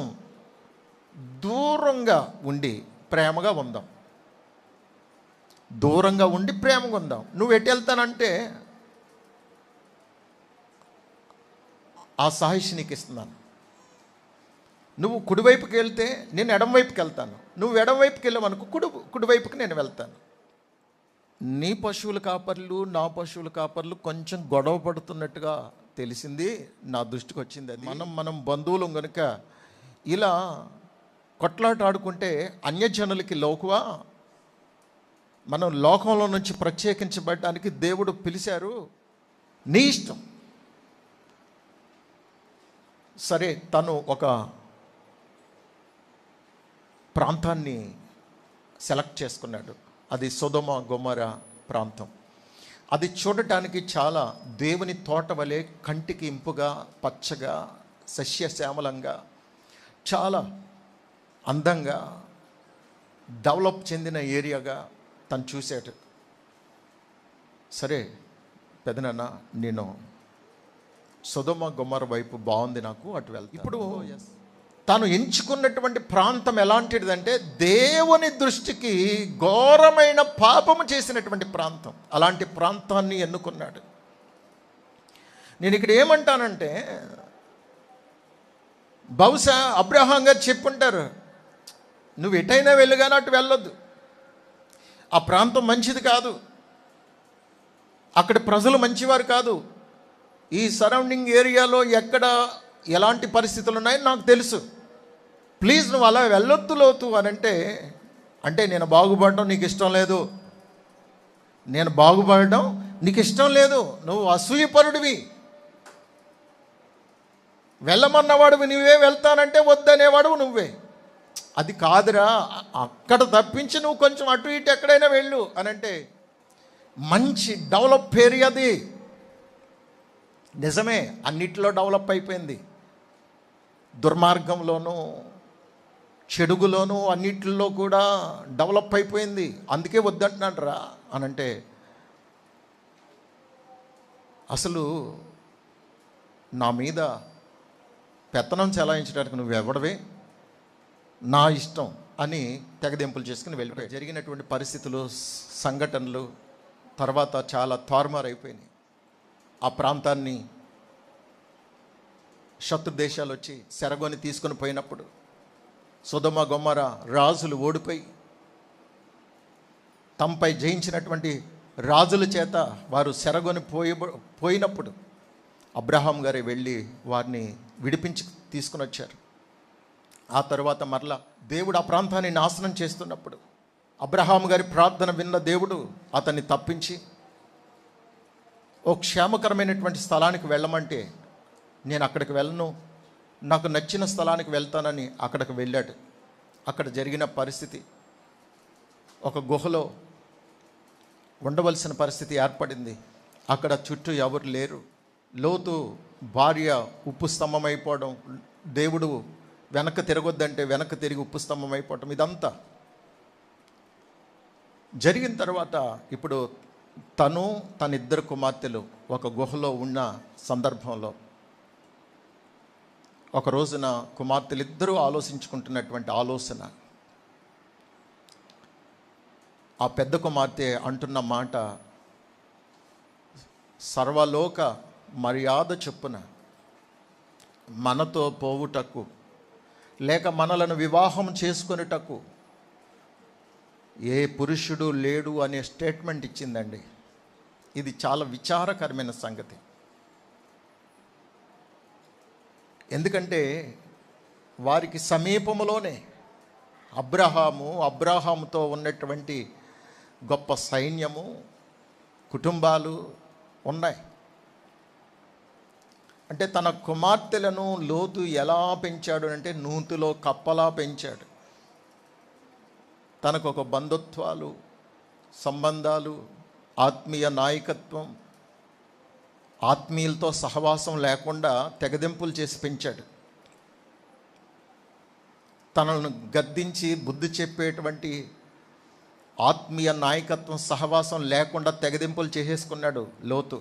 దూరంగా ఉండి ప్రేమగా ఉందాం. దూరంగా ఉండి ప్రేమగా ఉందాం. నువ్వు ఎటు వెళ్తానంటే ఆ సాహిష్ నీకు ఇస్తున్నాను. నువ్వు కుడివైపుకి వెళ్తే నేను ఎడంవైపుకి వెళ్తాను, నువ్వు ఎడంవైపుకి వెళ్ళావనుకో కుడివైపుకి నేను వెళ్తాను. నీ పశువుల కాపర్లు నా పశువుల కాపర్లు కొంచెం గొడవ పడుతున్నట్టుగా తెలిసింది, నా దృష్టికి వచ్చింది. అది మనం బంధువులం కనుక ఇలా కొట్లాట ఆడుకుంటే అన్యజనులకి లోకువా, మనం లోకంలో నుంచి ప్రత్యేకించబడడానికి దేవుడు పిలిచారు, నీ ఇష్టం. సరే, తను ఒక ప్రాంతాన్ని సెలెక్ట్ చేసుకున్నాడు. అది సొదొమ గొమొర ప్రాంతం. అది చూడటానికి చాలా దేవుని తోట వలె కంటికి ఇంపుగా, పచ్చగా, సస్యశ్యామలంగా, చాలా అందంగా డెవలప్ చెందిన ఏరియాగా తను చూశాడు. సరే పెదనాన్న, నేను సొదొమ గొమొర వైపు బాగుంది, నాకు అటు వెళ్తాను. ఇప్పుడు తాను ఎంచుకున్నటువంటి ప్రాంతం ఎలాంటిదంటే దేవుని దృష్టికి ఘోరమైన పాపము చేసినటువంటి ప్రాంతం. అలాంటి ప్రాంతాన్ని ఎన్నుకున్నాడు. నేను ఇక్కడ ఏమంటానంటే, బహుశా అబ్రహాం గారు చెప్పుంటారు, నువ్వు ఎటైనా వెళ్ళుగానే అటు వెళ్ళొద్దు, ఆ ప్రాంతం మంచిది కాదు, అక్కడ ప్రజలు మంచివారు కాదు, ఈ సరౌండింగ్ ఏరియాలో ఎక్కడ ఎలాంటి పరిస్థితులు ఉన్నాయని నాకు తెలుసు, ప్లీజ్ నువ్వు అలా వెళ్ళొద్దు లోతు అని అంటే నేను బాగుపడడం నీకు ఇష్టం లేదు, నేను బాగుపడడం నీకు ఇష్టం లేదు, నువ్వు అసూయపరుడివి, వెళ్ళమన్నవాడువి నువ్వే, వెళ్తానంటే వద్దనేవాడు నువ్వే. అది కాదురా, అక్కడ తప్పించి నువ్వు కొంచెం అటు ఇటు ఎక్కడైనా వెళ్ళు అని మంచి డెవలప్ ఏరియా అది. నిజమే, అన్నిట్లో డెవలప్ అయిపోయింది, దుర్మార్గంలోనూ చెడుగులోనూ అన్నిటిలో కూడా డెవలప్ అయిపోయింది, అందుకే వద్దంటున్నాడు రా అని అసలు నా మీద పెత్తనం చెలాయించడానికి నువ్వు ఎవడవే, నా ఇష్టం అని తెగదెంపులు చేసుకుని వెళ్ళిపోయాయి. జరిగినటువంటి పరిస్థితులు, సంఘటనలు తర్వాత చాలా తారుమారైపోయినాయి. ఆ ప్రాంతాన్ని శత్రు దేశాలు వచ్చి సెరగొని తీసుకొని పోయినప్పుడు సొదొమ గొమొర రాజులు ఓడిపోయి తమపై జయించినటువంటి రాజుల చేత వారు సెరగొని పోయినప్పుడు అబ్రహాం గారే వెళ్ళి వారిని విడిపించి తీసుకుని వచ్చారు. ఆ తర్వాత మరలా దేవుడు ఆ ప్రాంతాన్ని నాశనం చేస్తున్నప్పుడు అబ్రహాము గారి ప్రార్థన విన్న దేవుడు అతన్ని తప్పించి ఓ క్షేమకరమైనటువంటి స్థలానికి వెళ్ళమంటే నేను అక్కడికి వెళ్ళను, నాకు నచ్చిన స్థలానికి వెళ్తానని అక్కడికి వెళ్ళాడు. అక్కడ జరిగిన పరిస్థితి, ఒక గుహలో ఉండవలసిన పరిస్థితి ఏర్పడింది. అక్కడ చుట్టూ ఎవరు లేరు. లోతు భార్య ఉప్పు స్తంభం అయిపోవడం, దేవుడు వెనక్కి తిరగొద్దంటే వెనక్కి తిరిగి ఉప్పు స్తంభం అయిపోవటం, ఇదంతా జరిగిన తర్వాత ఇప్పుడు తను తన ఇద్దరు కుమార్తెలు ఒక గుహలో ఉన్న సందర్భంలో ఒక రోజున కుమార్తెలు ఇద్దరూ ఆలోచించుకుంటున్నటువంటి ఆలోచన, ఆ పెద్ద కుమార్తె అంటున్న మాట, సర్వలోక మర్యాద చొప్పున మనతో పోవుటకు లేక మనలను వివాహం చేసుకొనుటకు ఏ పురుషుడు లేడు అనే స్టేట్మెంట్ ఇచ్చిందండి. ఇది చాలా విచారకరమైన సంగతి. ఎందుకంటే వారికి సమీపంలోనే అబ్రహాముతో ఉన్నటువంటి గొప్ప సైన్యము, కుటుంబాలు ఉన్నాయి. అంటే తన కుమార్తెలను లోతు ఎలా పెంచాడు అంటే నూతిలో కప్పలా పెంచాడు. తనకు ఒక బంధుత్వాలు, సంబంధాలు, ఆత్మీయ నాయకత్వం, ఆత్మీయులతో సహవాసం లేకుండా తెగదెంపులు చేసి పెంచాడు. తనను గద్దించి బుద్ధి చెప్పేటువంటి ఆత్మీయ నాయకత్వం, సహవాసం లేకుండా తెగదెంపులు చేసేసుకున్నాడు లోతు.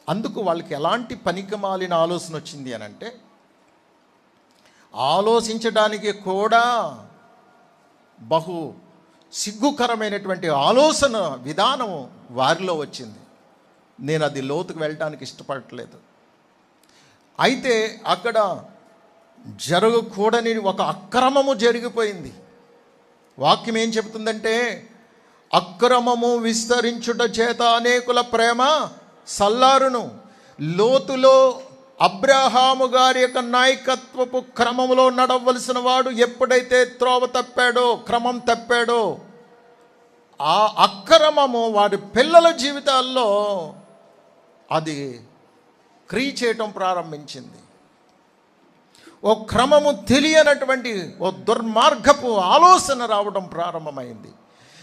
అందుకు వాళ్ళకి ఎలాంటి పనికిమాలిన ఆలోచన వచ్చింది అని అంటే, ఆలోచించడానికి కూడా బహు సిగ్గుకరమైనటువంటి ఆలోచన విధానం వారిలో వచ్చింది. నేను అది లోతుకు వెళ్ళడానికి ఇష్టపడట్లేదు. అయితే అక్కడ జరగకూడని ఒక అక్రమము జరిగిపోయింది. వాక్యం ఏం చెబుతుందంటే, అక్రమము విస్తరించుట చేత అనేకుల ప్రేమ సల్లారును. లోతులో అబ్రహాము గారి యొక్క నాయకత్వపు క్రమంలో నడవలసిన వాడు ఎప్పుడైతే త్రోవ తప్పాడో, క్రమం తప్పాడో, ఆ అక్రమము వాడి పిల్లల జీవితాల్లో అది క్రియ చేయటం ప్రారంభించింది. ఓ క్రమము తెలియనటువంటి ఓ దుర్మార్గపు ఆలోచన రావడం ప్రారంభమైంది.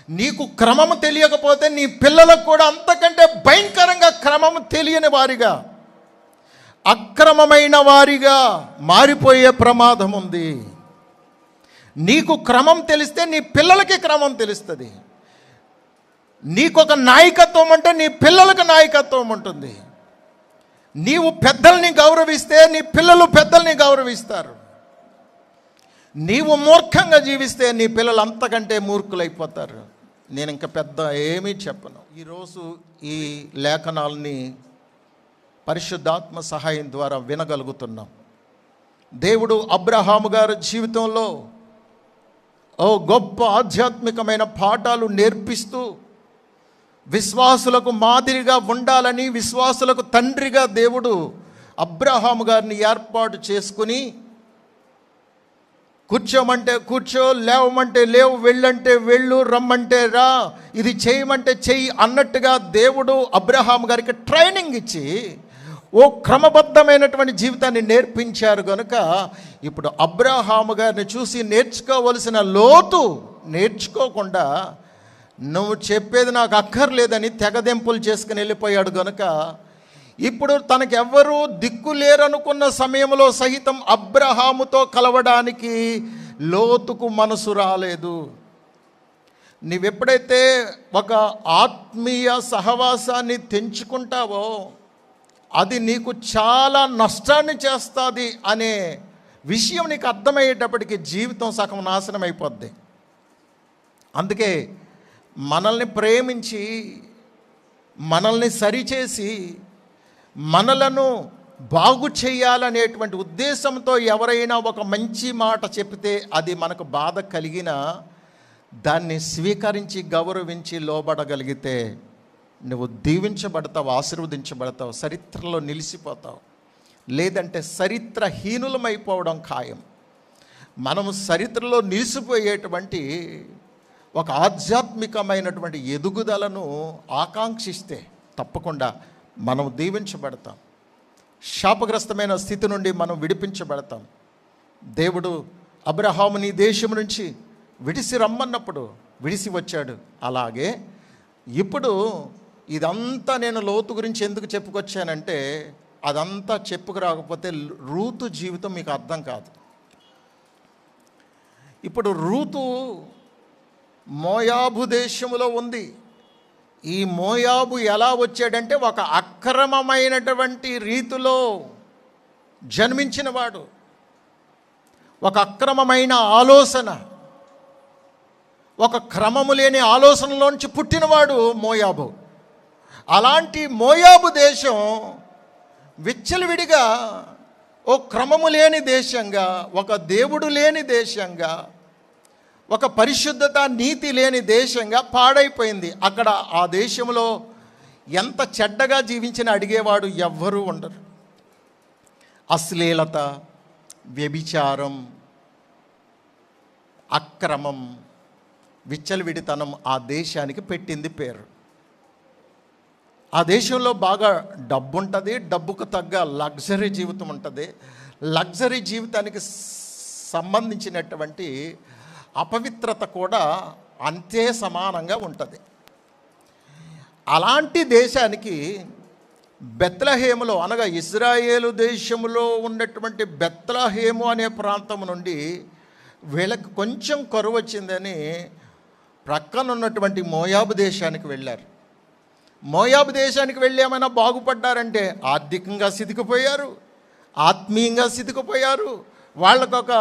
నీకు క్రమము తెలియకపోతే నీ పిల్లలకు కూడా అంతకంటే భయంకరంగా క్రమము తెలియని వారిగా, అక్రమమైన వారిగా మారిపోయే ప్రమాదం ఉంది. నీకు క్రమం తెలిస్తే నీ పిల్లలకి క్రమం తెలుస్తుంది. నీకొక నాయకత్వం అంటే నీ పిల్లలకు నాయకత్వం ఉంటుంది. నీవు పెద్దల్ని గౌరవిస్తే నీ పిల్లలు పెద్దల్ని గౌరవిస్తారు. నీవు మూర్ఖంగా జీవిస్తే నీ పిల్లలు అంతకంటే మూర్ఖులైపోతారు. నేను ఇంకా పెద్ద ఏమీ చెప్పను. ఈరోజు ఈ లేఖనాలని పరిశుద్ధాత్మ సహాయం ద్వారా వినగలుగుతున్నాం. దేవుడు అబ్రహాము గారి జీవితంలో ఓ గొప్ప ఆధ్యాత్మికమైన పాఠాలు నేర్పిస్తూ విశ్వాసులకు మాదిరిగా ఉండాలని, విశ్వాసులకు తండ్రిగా దేవుడు అబ్రహాము గారిని ఏర్పాటు చేసుకుని, కూర్చోమంటే కూర్చో, లేవమంటే లేవు, వెళ్ళంటే వెళ్ళు, రమ్మంటే రా, ఇది చేయమంటే చెయ్యి అన్నట్టుగా దేవుడు అబ్రహాము గారికి ట్రైనింగ్ ఇచ్చి ఓ క్రమబద్ధమైనటువంటి జీవితాన్ని నేర్పించారు. కనుక ఇప్పుడు అబ్రహాము గారిని చూసి నేర్చుకోవలసిన లోతు నేర్చుకోకుండా, నువ్వు చెప్పేది నాకు అక్కర్లేదని తెగదెంపులు చేసుకుని వెళ్ళిపోయాడు. కనుక ఇప్పుడు తనకెవ్వరూ దిక్కు లేరనుకున్న సమయంలో సహితం అబ్రహాముతో కలవడానికి లోతుకు మనసు రాలేదు. నీవెప్పుడైతే ఒక ఆత్మీయ సహవాసాన్ని తెంచుకుంటావో అది నీకు చాలా నష్టాన్ని చేస్తుంది అనే విషయం నీకు అర్థమయ్యేటప్పటికి జీవితం సగం నాశనం అయిపోద్ది. అందుకే మనల్ని ప్రేమించి, మనల్ని సరిచేసి, మనలను బాగు చేయాలనేటువంటి ఉద్దేశంతో ఎవరైనా ఒక మంచి మాట చెప్తే అది మనకు బాధ కలిగినా దాన్ని స్వీకరించి గౌరవించి లోబడగలిగితే నువ్వు దీవించబడతావు, ఆశీర్వదించబడతావు, చరిత్రలో నిలిచిపోతావు. లేదంటే చరిత్రహీనులమైపోవడం ఖాయం. మనము చరిత్రలో నిలిచిపోయేటువంటి ఒక ఆధ్యాత్మికమైనటువంటి ఎదుగుదలను ఆకాంక్షిస్తే తప్పకుండా మనం దీవించబడతాం. శాపగ్రస్తమైన స్థితి నుండి మనం విడిపించబడతాం. దేవుడు అబ్రహాముని దేశం నుంచి విడిసి రమ్మన్నప్పుడు విడిసి వచ్చాడు. అలాగే ఇప్పుడు ఇదంతా నేను లోతు గురించి ఎందుకు చెప్పుకొచ్చానంటే, అదంతా చెప్పుకురాకపోతే రూతు జీవితం మీకు అర్థం కాదు. ఇప్పుడు రూతు మోయాబు దేశంలో ఉంది. ఈ మోయాబు ఎలా వచ్చాడంటే ఒక అక్రమమైనటువంటి రీతిలో జన్మించినవాడు, ఒక అక్రమమైన ఆలోచన, ఒక క్రమము లేని ఆలోచనలోంచి పుట్టినవాడు మోయాబు. అలాంటి మోయాబు దేశం విచ్చలవిడిగా ఓ క్రమము లేని దేశంగా, ఒక దేవుడు లేని దేశంగా, ఒక పరిశుద్ధత నీతి లేని దేశంగా పాడైపోయింది. అక్కడ ఆ దేశంలో ఎంత చెడ్డగా జీవించిన అడిగేవాడు ఎవ్వరూ ఉండరు. అశ్లీలత, వ్యభిచారం, అక్రమం, విచ్చలవిడితనం ఆ దేశానికి పెట్టింది పేరు. ఆ దేశంలో బాగా డబ్బు ఉంటుంది, డబ్బుకు తగ్గ లగ్జరీ జీవితం ఉంటుంది. లగ్జరీ జీవితానికి సంబంధించినటువంటి అపవిత్రత కూడా అంతే సమానంగా ఉంటుంది. అలాంటి దేశానికి బెత్లహేములో, అనగా ఇజ్రాయేలు దేశంలో ఉన్నటువంటి బెత్లహేము అనే ప్రాంతం నుండి వీళ్ళకి కొంచెం కరువు వచ్చిందని ప్రక్కన ఉన్నటువంటి మోయాబు దేశానికి వెళ్ళారు. మోయాబు దేశానికి వెళ్ళి ఏమైనా బాగుపడ్డారంటే ఆర్థికంగా సితికిపోయారు, ఆత్మీయంగా సితికిపోయారు. వాళ్ళకు ఒక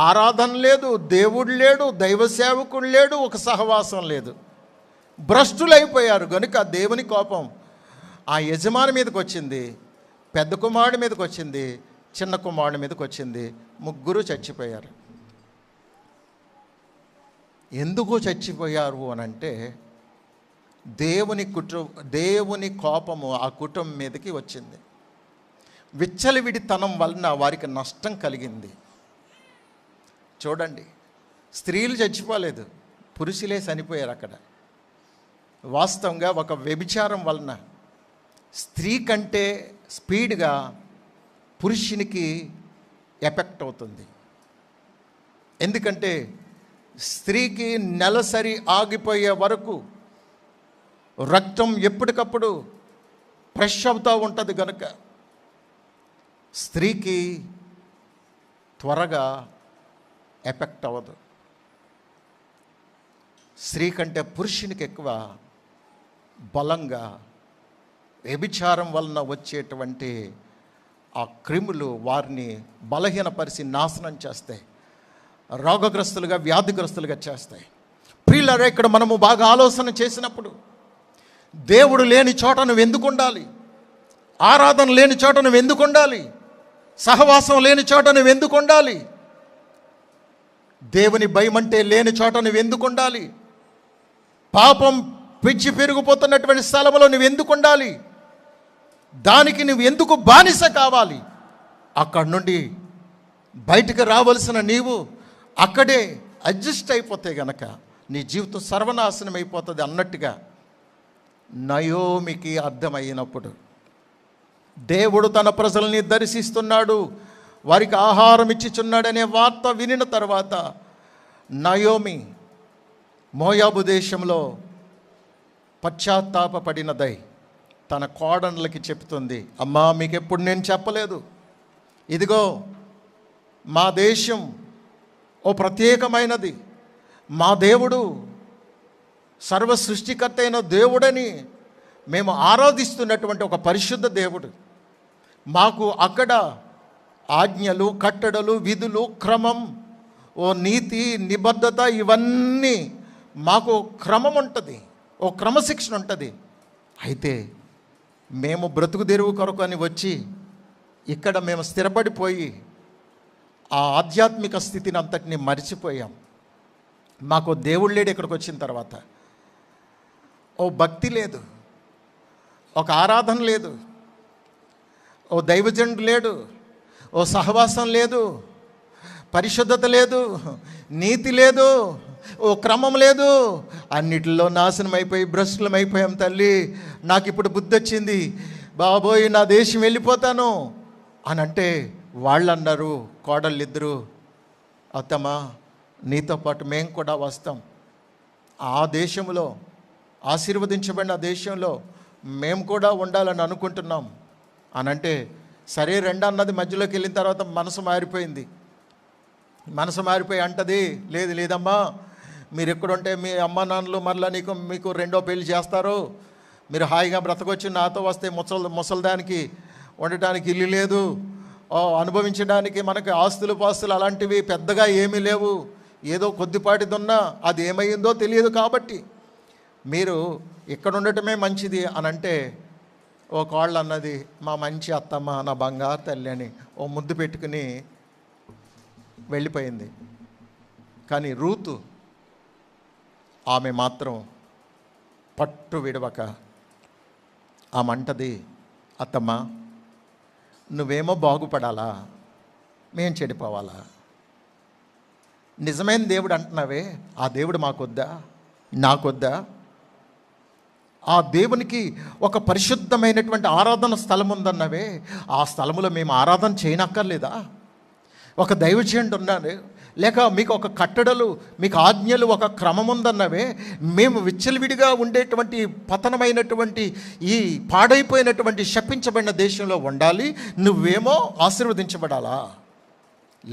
ఆరాధన లేదు, దేవుడు లేడు, దైవ సేవకుడు లేడు, ఒక సహవాసం లేదు. భ్రష్టులైపోయారు. కనుక దేవుని కోపం ఆ యజమాని మీదకి వచ్చింది, పెద్ద కుమారుడి మీదకి వచ్చింది, చిన్న కుమారుడి మీదకి వచ్చింది. ముగ్గురు చచ్చిపోయారు. ఎందుకు చచ్చిపోయారు అనంటే దేవుని కోపము ఆ కుటుంబం మీదకి వచ్చింది. విచ్చలవిడితనం వలన వారికి నష్టం కలిగింది. చూడండి, స్త్రీలు చచ్చిపోలేదు, పురుషులే చనిపోయారు అక్కడ. వాస్తవంగా ఒక వ్యభిచారం వలన స్త్రీ కంటే స్పీడ్గా పురుషునికి ఎఫెక్ట్ అవుతుంది. ఎందుకంటే స్త్రీకి నెలసరి ఆగిపోయే వరకు రక్తం ఎప్పటికప్పుడు ఫ్రెష్ అవుతూ ఉంటుంది. కనుక స్త్రీకి త్వరగా ఎఫెక్ట్ అవ్వదు. స్త్రీ కంటే పురుషునికి ఎక్కువ బలంగా వ్యభిచారం వలన వచ్చేటువంటి ఆ క్రిములు వారిని బలహీనపరిచి నాశనం చేస్తాయి, రోగగ్రస్తులుగా, వ్యాధిగ్రస్తులుగా చేస్తాయి. ప్రియులారా, ఇక్కడ మనము బాగా ఆలోచన చేసినప్పుడు దేవుడు లేని చోట నువ్వు ఎందుకు ఉండాలి? ఆరాధన లేని చోట నువ్వు ఎందుకు ఉండాలి? సహవాసం లేని చోట నువ్వు ఎందుకు ఉండాలి? దేవుని భయం అంటే లేని చోట నువ్వు ఎందుకు ఉండాలి? పాపం పెంచి పెరిగిపోతున్నటువంటి స్థలంలో నువ్వు ఎందుకు ఉండాలి? దానికి నువ్వు ఎందుకు బానిస కావాలి? అక్కడి నుండి బయటకు రావలసిన నీవు అక్కడే అడ్జస్ట్ అయిపోతే గనక నీ జీవితం సర్వనాశనం అయిపోతుంది అన్నట్టుగా నయోమికి అర్థమైనప్పుడు, దేవుడు తన ప్రజల్ని దర్శిస్తున్నాడు, వారికి ఆహారం ఇచ్చిచున్నాడనే వార్త వినిన తర్వాత నయోమి మోయాబు దేశంలో పశ్చాత్తాపడినదై తన కోడళ్ళకి చెప్తుంది, అమ్మా, మీకు ఎప్పుడు నేను చెప్పలేదు, ఇదిగో మా దేశం ఓ ప్రత్యేకమైనది, మా దేవుడు సర్వ సృష్టికర్త అయిన దేవుడని మేము ఆరాధిస్తున్నటువంటి ఒక పరిశుద్ధ దేవుడు. మాకు అక్కడ ఆజ్ఞలు, కట్టడలు, విధులు, క్రమం, ఓ నీతి, నిబద్ధత, ఇవన్నీ మాకు క్రమం ఉంటుంది, ఓ క్రమశిక్షణ ఉంటుంది. అయితే మేము బ్రతుకు తెరువు కొరకు అని వచ్చి ఇక్కడ మేము స్థిరపడిపోయి ఆ ఆధ్యాత్మిక స్థితిని అంతటిని మరిచిపోయాం. మాకు దేవుడు లేడు. ఇక్కడికి వచ్చిన తర్వాత ఓ భక్తి లేదు, ఒక ఆరాధన లేదు, ఓ దైవజనుడు లేడు, ఓ సహవాసం లేదు. పరిశుద్ధత లేదు, నీతి లేదు, ఓ క్రమం లేదు, అన్నిటిలో నాశనం అయిపోయి భ్రష్టులం అయిపోయాం తల్లి. నాకు ఇప్పుడు బుద్ధి వచ్చింది, బాబోయ్ నా దేశం వెళ్ళిపోతాను అని అంటే వాళ్ళు అన్నారు, కోడళ్ళిద్దరూ, అత్తమ్మా నీతో పాటు మేము కూడా వస్తాం, ఆ దేశంలో ఆశీర్వదించబడిన దేశంలో మేము కూడా ఉండాలని అనుకుంటున్నాం అని అంటే, సరే రెండు అన్నది మధ్యలోకి వెళ్ళిన తర్వాత మనసు మారిపోయి అంటది, లేదు లేదమ్మా, మీరు ఎక్కడుంటే మీ అమ్మ నాన్నలు మరలా మీకు రెండో పెళ్లి చేస్తారు, మీరు హాయిగా బ్రతకొచ్చి నాతో వస్తే ముసల్దానికి ఉండటానికి ఇల్లు లేదు, అనుభవించడానికి మనకి ఆస్తులు పాస్తులు అలాంటివి పెద్దగా ఏమీ లేవు, ఏదో కొద్దిపాటిది ఉన్నా అది ఏమైందో తెలియదు, కాబట్టి మీరు ఇక్కడ ఉండటమే మంచిది అని అంటే, ఓ కోళ్ళు అన్నది, మా మంచి అత్తమ్మ నా బంగారు తల్లి అని ఓ ముద్దు పెట్టుకుని వెళ్ళిపోయింది. కానీ రూతు ఆమె మాత్రం పట్టు విడవక ఆమె అంటది, అత్తమ్మ నువ్వేమో బాగుపడాలా, మేం చెడిపోవాలా? నిజమైన దేవుడు అంటున్నావే, ఆ దేవుడు మాకొద్దా, నాకొద్దా? ఆ దేవునికి ఒక పరిశుద్ధమైనటువంటి ఆరాధన స్థలం ఉందన్నవే, ఆ స్థలములో మేము ఆరాధన చేయనక్కర్లేదా? ఒక దైవజనుడు ఉన్నాడు, లేక మీకు ఒక కట్టడలు, మీకు ఆజ్ఞలు, ఒక క్రమం ఉందన్నవే, మేము విచ్చలవిడిగా ఉండేటువంటి పతనమైనటువంటి ఈ పాడైపోయినటువంటి శపించబడిన దేశంలో ఉండాలి, నువ్వేమో ఆశీర్వదించబడాలా?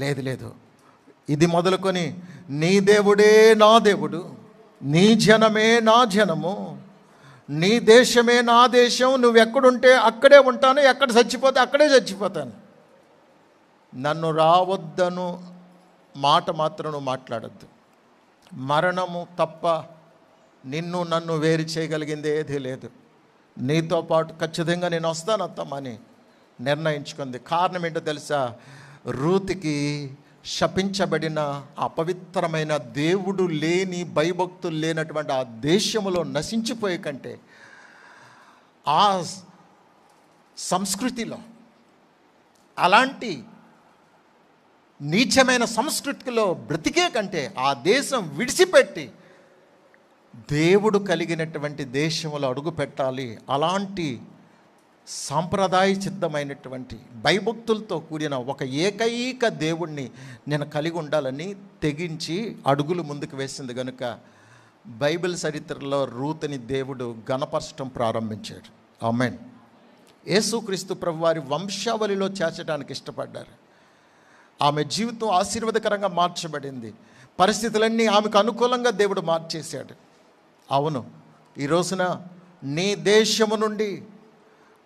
లేదు లేదు, ఇది మొదలుకొని నీ దేవుడే నా దేవుడు, నీ జనమే నా జనము, నీ దేశమే నా దేశం, నువ్వెక్కడుంటే అక్కడే ఉంటాను, ఎక్కడ చచ్చిపోతే అక్కడే చచ్చిపోతాను, నన్ను రావద్దను మాట మాత్రం నువ్వు మాట్లాడద్దు, మరణము తప్ప నిన్ను నన్ను వేరు చేయగలిగింది ఏదీ లేదు, నీతో పాటు ఖచ్చితంగా నేను వస్తాను అత్తమ్మని నిర్ణయించుకుంది. కారణం ఏంటో తెలుసా? రూతుకి శపించబడిన అపవిత్రమైన దేవుడు లేని, భయభక్తులు లేనటువంటి ఆ దేశములో నశించిపోయే కంటే, ఆ సంస్కృతిలో, అలాంటి నీచమైన సంస్కృతిలో బ్రతికే కంటే ఆ దేశం విడిచిపెట్టి దేవుడు కలిగినటువంటి దేశంలో అడుగు పెట్టాలి, అలాంటి సాంప్రదాయ సిద్ధమైనటువంటి భయభక్తులతో కూడిన ఒక ఏకైక దేవుణ్ణి నేను కలిగి ఉండాలని తెగించి అడుగులు ముందుకు వేసింది కనుక బైబిల్ చరిత్రలో రూతుని దేవుడు గణపరచడం ప్రారంభించాడు. ఆమేన్. యేసుక్రీస్తు ప్రభువారి వంశావళిలో చేర్చడానికి ఇష్టపడ్డారు. ఆమె జీవితం ఆశీర్వాదకరంగా మార్చబడింది. పరిస్థితులన్నీ ఆమెకు అనుకూలంగా దేవుడు మార్చేశాడు. అవును, ఈ రోజున నీ దేశము నుండి,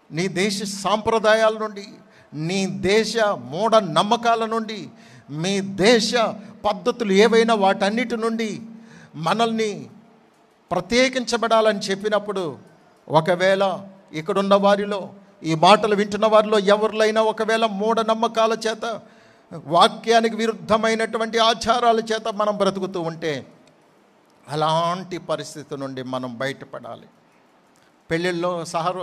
నీ దేశ సాంప్రదాయాల నుండి, నీ దేశ మూఢ నమ్మకాల నుండి, మీ దేశ పద్ధతులు ఏవైనా వాటన్నిటి నుండి మనల్ని ప్రత్యేకించబడాలని చెప్పినప్పుడు, ఒకవేళ ఇక్కడున్న వారిలో, ఈ మాటలు వింటున్న వారిలో ఎవరిలైనా ఒకవేళ మూఢ నమ్మకాల చేత, వాక్యానికి విరుద్ధమైనటువంటి ఆచారాల చేత మనం బ్రతుకుతూ ఉంటే, అలాంటి పరిస్థితి నుండి మనం బయటపడాలి. పెళ్ళిళ్ళలో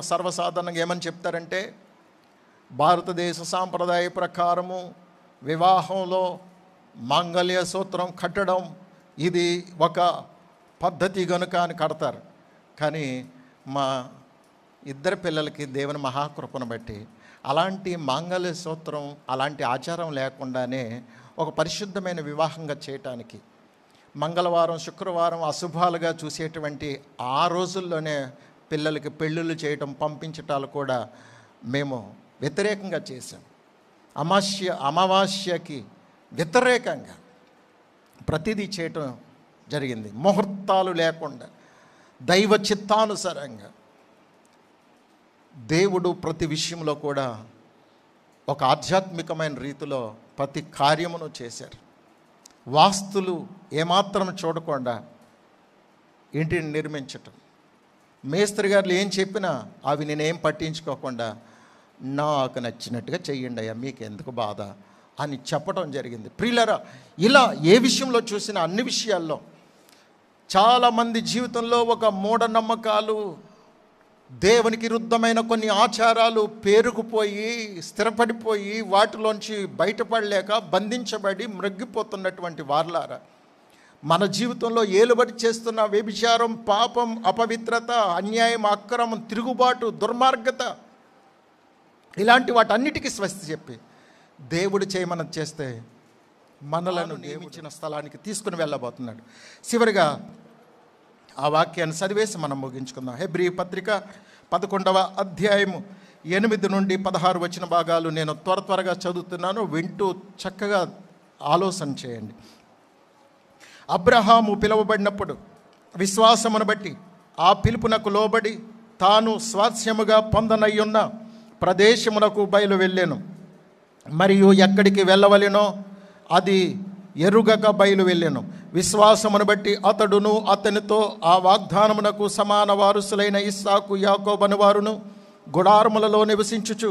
సర్వసాధారణంగా ఏమని చెప్తారంటే, భారతదేశ సాంప్రదాయ ప్రకారము వివాహంలో మాంగళ్య సూత్రం కట్టడం ఇది ఒక పద్ధతి గనుక అని కడతారు. కానీ మా ఇద్దరు పిల్లలకి దేవుని మహాకృపను బట్టి అలాంటి మాంగళ్య సూత్రం, అలాంటి ఆచారం లేకుండానే ఒక పరిశుద్ధమైన వివాహంగా చేయటానికి, మంగళవారం శుక్రవారం అశుభాలుగా చూసేటువంటి ఆ రోజుల్లోనే పిల్లలకి పెళ్ళిళ్ళు చేయటం, పంపించటాలు కూడా మేము వ్యతిరేకంగా చేశాం. అమావాస్యకి వ్యతిరేకంగా ప్రతిదీ చేయటం జరిగింది, ముహూర్తాలు లేకుండా దైవ చిత్తానుసారంగా. దేవుడు ప్రతి విషయంలో కూడా ఒక ఆధ్యాత్మికమైన రీతిలో ప్రతి కార్యమును చేశారు. వాస్తులు ఏమాత్రం చూడకుండా ఇంటిని నిర్మించటం, మేస్త్రి గారు ఏం చెప్పినా అవి నేనేం పట్టించుకోకుండా నాకు నచ్చినట్టుగా చెయ్యండి అయ్యా, మీకు ఎందుకు బాధ అని చెప్పడం జరిగింది. ప్రియులారా, ఇలా ఏ విషయంలో చూసినా అన్ని విషయాల్లో చాలామంది జీవితంలో ఒక మూఢనమ్మకాలు, దేవునికి విరుద్ధమైన కొన్ని ఆచారాలు పేరుకుపోయి స్థిరపడిపోయి వాటిలోంచి బయటపడలేక బంధించబడి మ్రొగ్గిపోతున్నటువంటి వారలారా, మన జీవితంలో ఏలుబడి చేస్తున్న వ్యభిచారం, పాపం, అపవిత్రత, అన్యాయం, అక్రమం, తిరుగుబాటు, దుర్మార్గత, ఇలాంటి వాటన్నిటికీ స్వస్తి చెప్పి దేవుడు చేయమని చేస్తే మనలను నియమించిన స్థలానికి తీసుకుని వెళ్ళబోతున్నాడు. చివరిగా ఆ వాక్యాన్ని చదివేసి మనం ముగించుకుందాం. హెబ్రీ పత్రిక 11వ అధ్యాయము 8 నుండి 16 వచ్చిన భాగాలు నేను త్వరగా చదువుతున్నాను, వింటూ చక్కగా ఆలోచన చేయండి. అబ్రహాము పిలువబడినప్పుడు విశ్వాసమును బట్టి ఆ పిలుపునకు లోబడి తాను స్వాస్యముగా పొందనయ్యున్న ప్రదేశమునకు బయలు వెళ్ళాను. మరియు ఎక్కడికి వెళ్ళవలెనో అది ఎరుగక బయలు వెళ్ళాను. విశ్వాసమును బట్టి అతడును అతనితో ఆ వాగ్దానమునకు సమాన వారసులైన ఇస్సాకు, యాకోబు వారును గుడారములలో నివసించుచు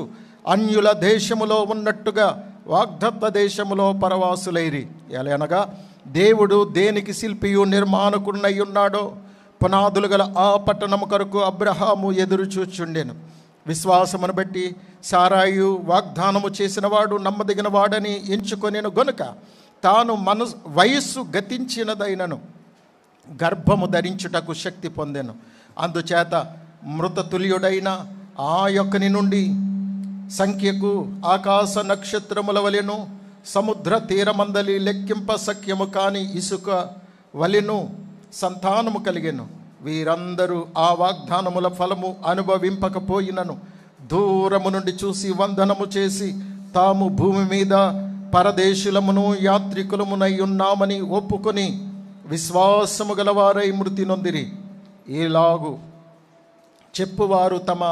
అన్యుల దేశములో ఉన్నట్టుగా వాగ్దత్త దేశములో పరవాసులైరి. ఎలయనగా దేవుడు దేనికి శిల్పియు నిర్మాణకుడినై ఉన్నాడో పునాదులు గల ఆ పట్టణము కొరకు అబ్రహాము ఎదురు చూచుండెను. విశ్వాసమును బట్టి సారాయు వాగ్దానము చేసినవాడు నమ్మదగిన వాడని ఎంచుకొనెను గనుక తాను వయస్సు గతించినదైనను గర్భము ధరించుటకు శక్తి పొందెను. అందుచేత మృతతుల్యుడైన ఆ యొక్కని నుండి సంఖ్యకు ఆకాశ నక్షత్రముల వలెను సముద్ర తీరమందలి లెక్కింప సఖ్యము కాని ఇసుక వలెను సంతానము కలిగెను. వీరందరూ ఆ వాగ్దానముల ఫలము అనుభవింపకపోయినను దూరము నుండి చూసి వందనము చేసి తాము భూమి మీద పరదేశులమును యాత్రికులమునై ఉన్నామని ఒప్పుకొని విశ్వాసము గలవారై మృతి నొందిరి. ఈలాగు చెప్పువారు తమ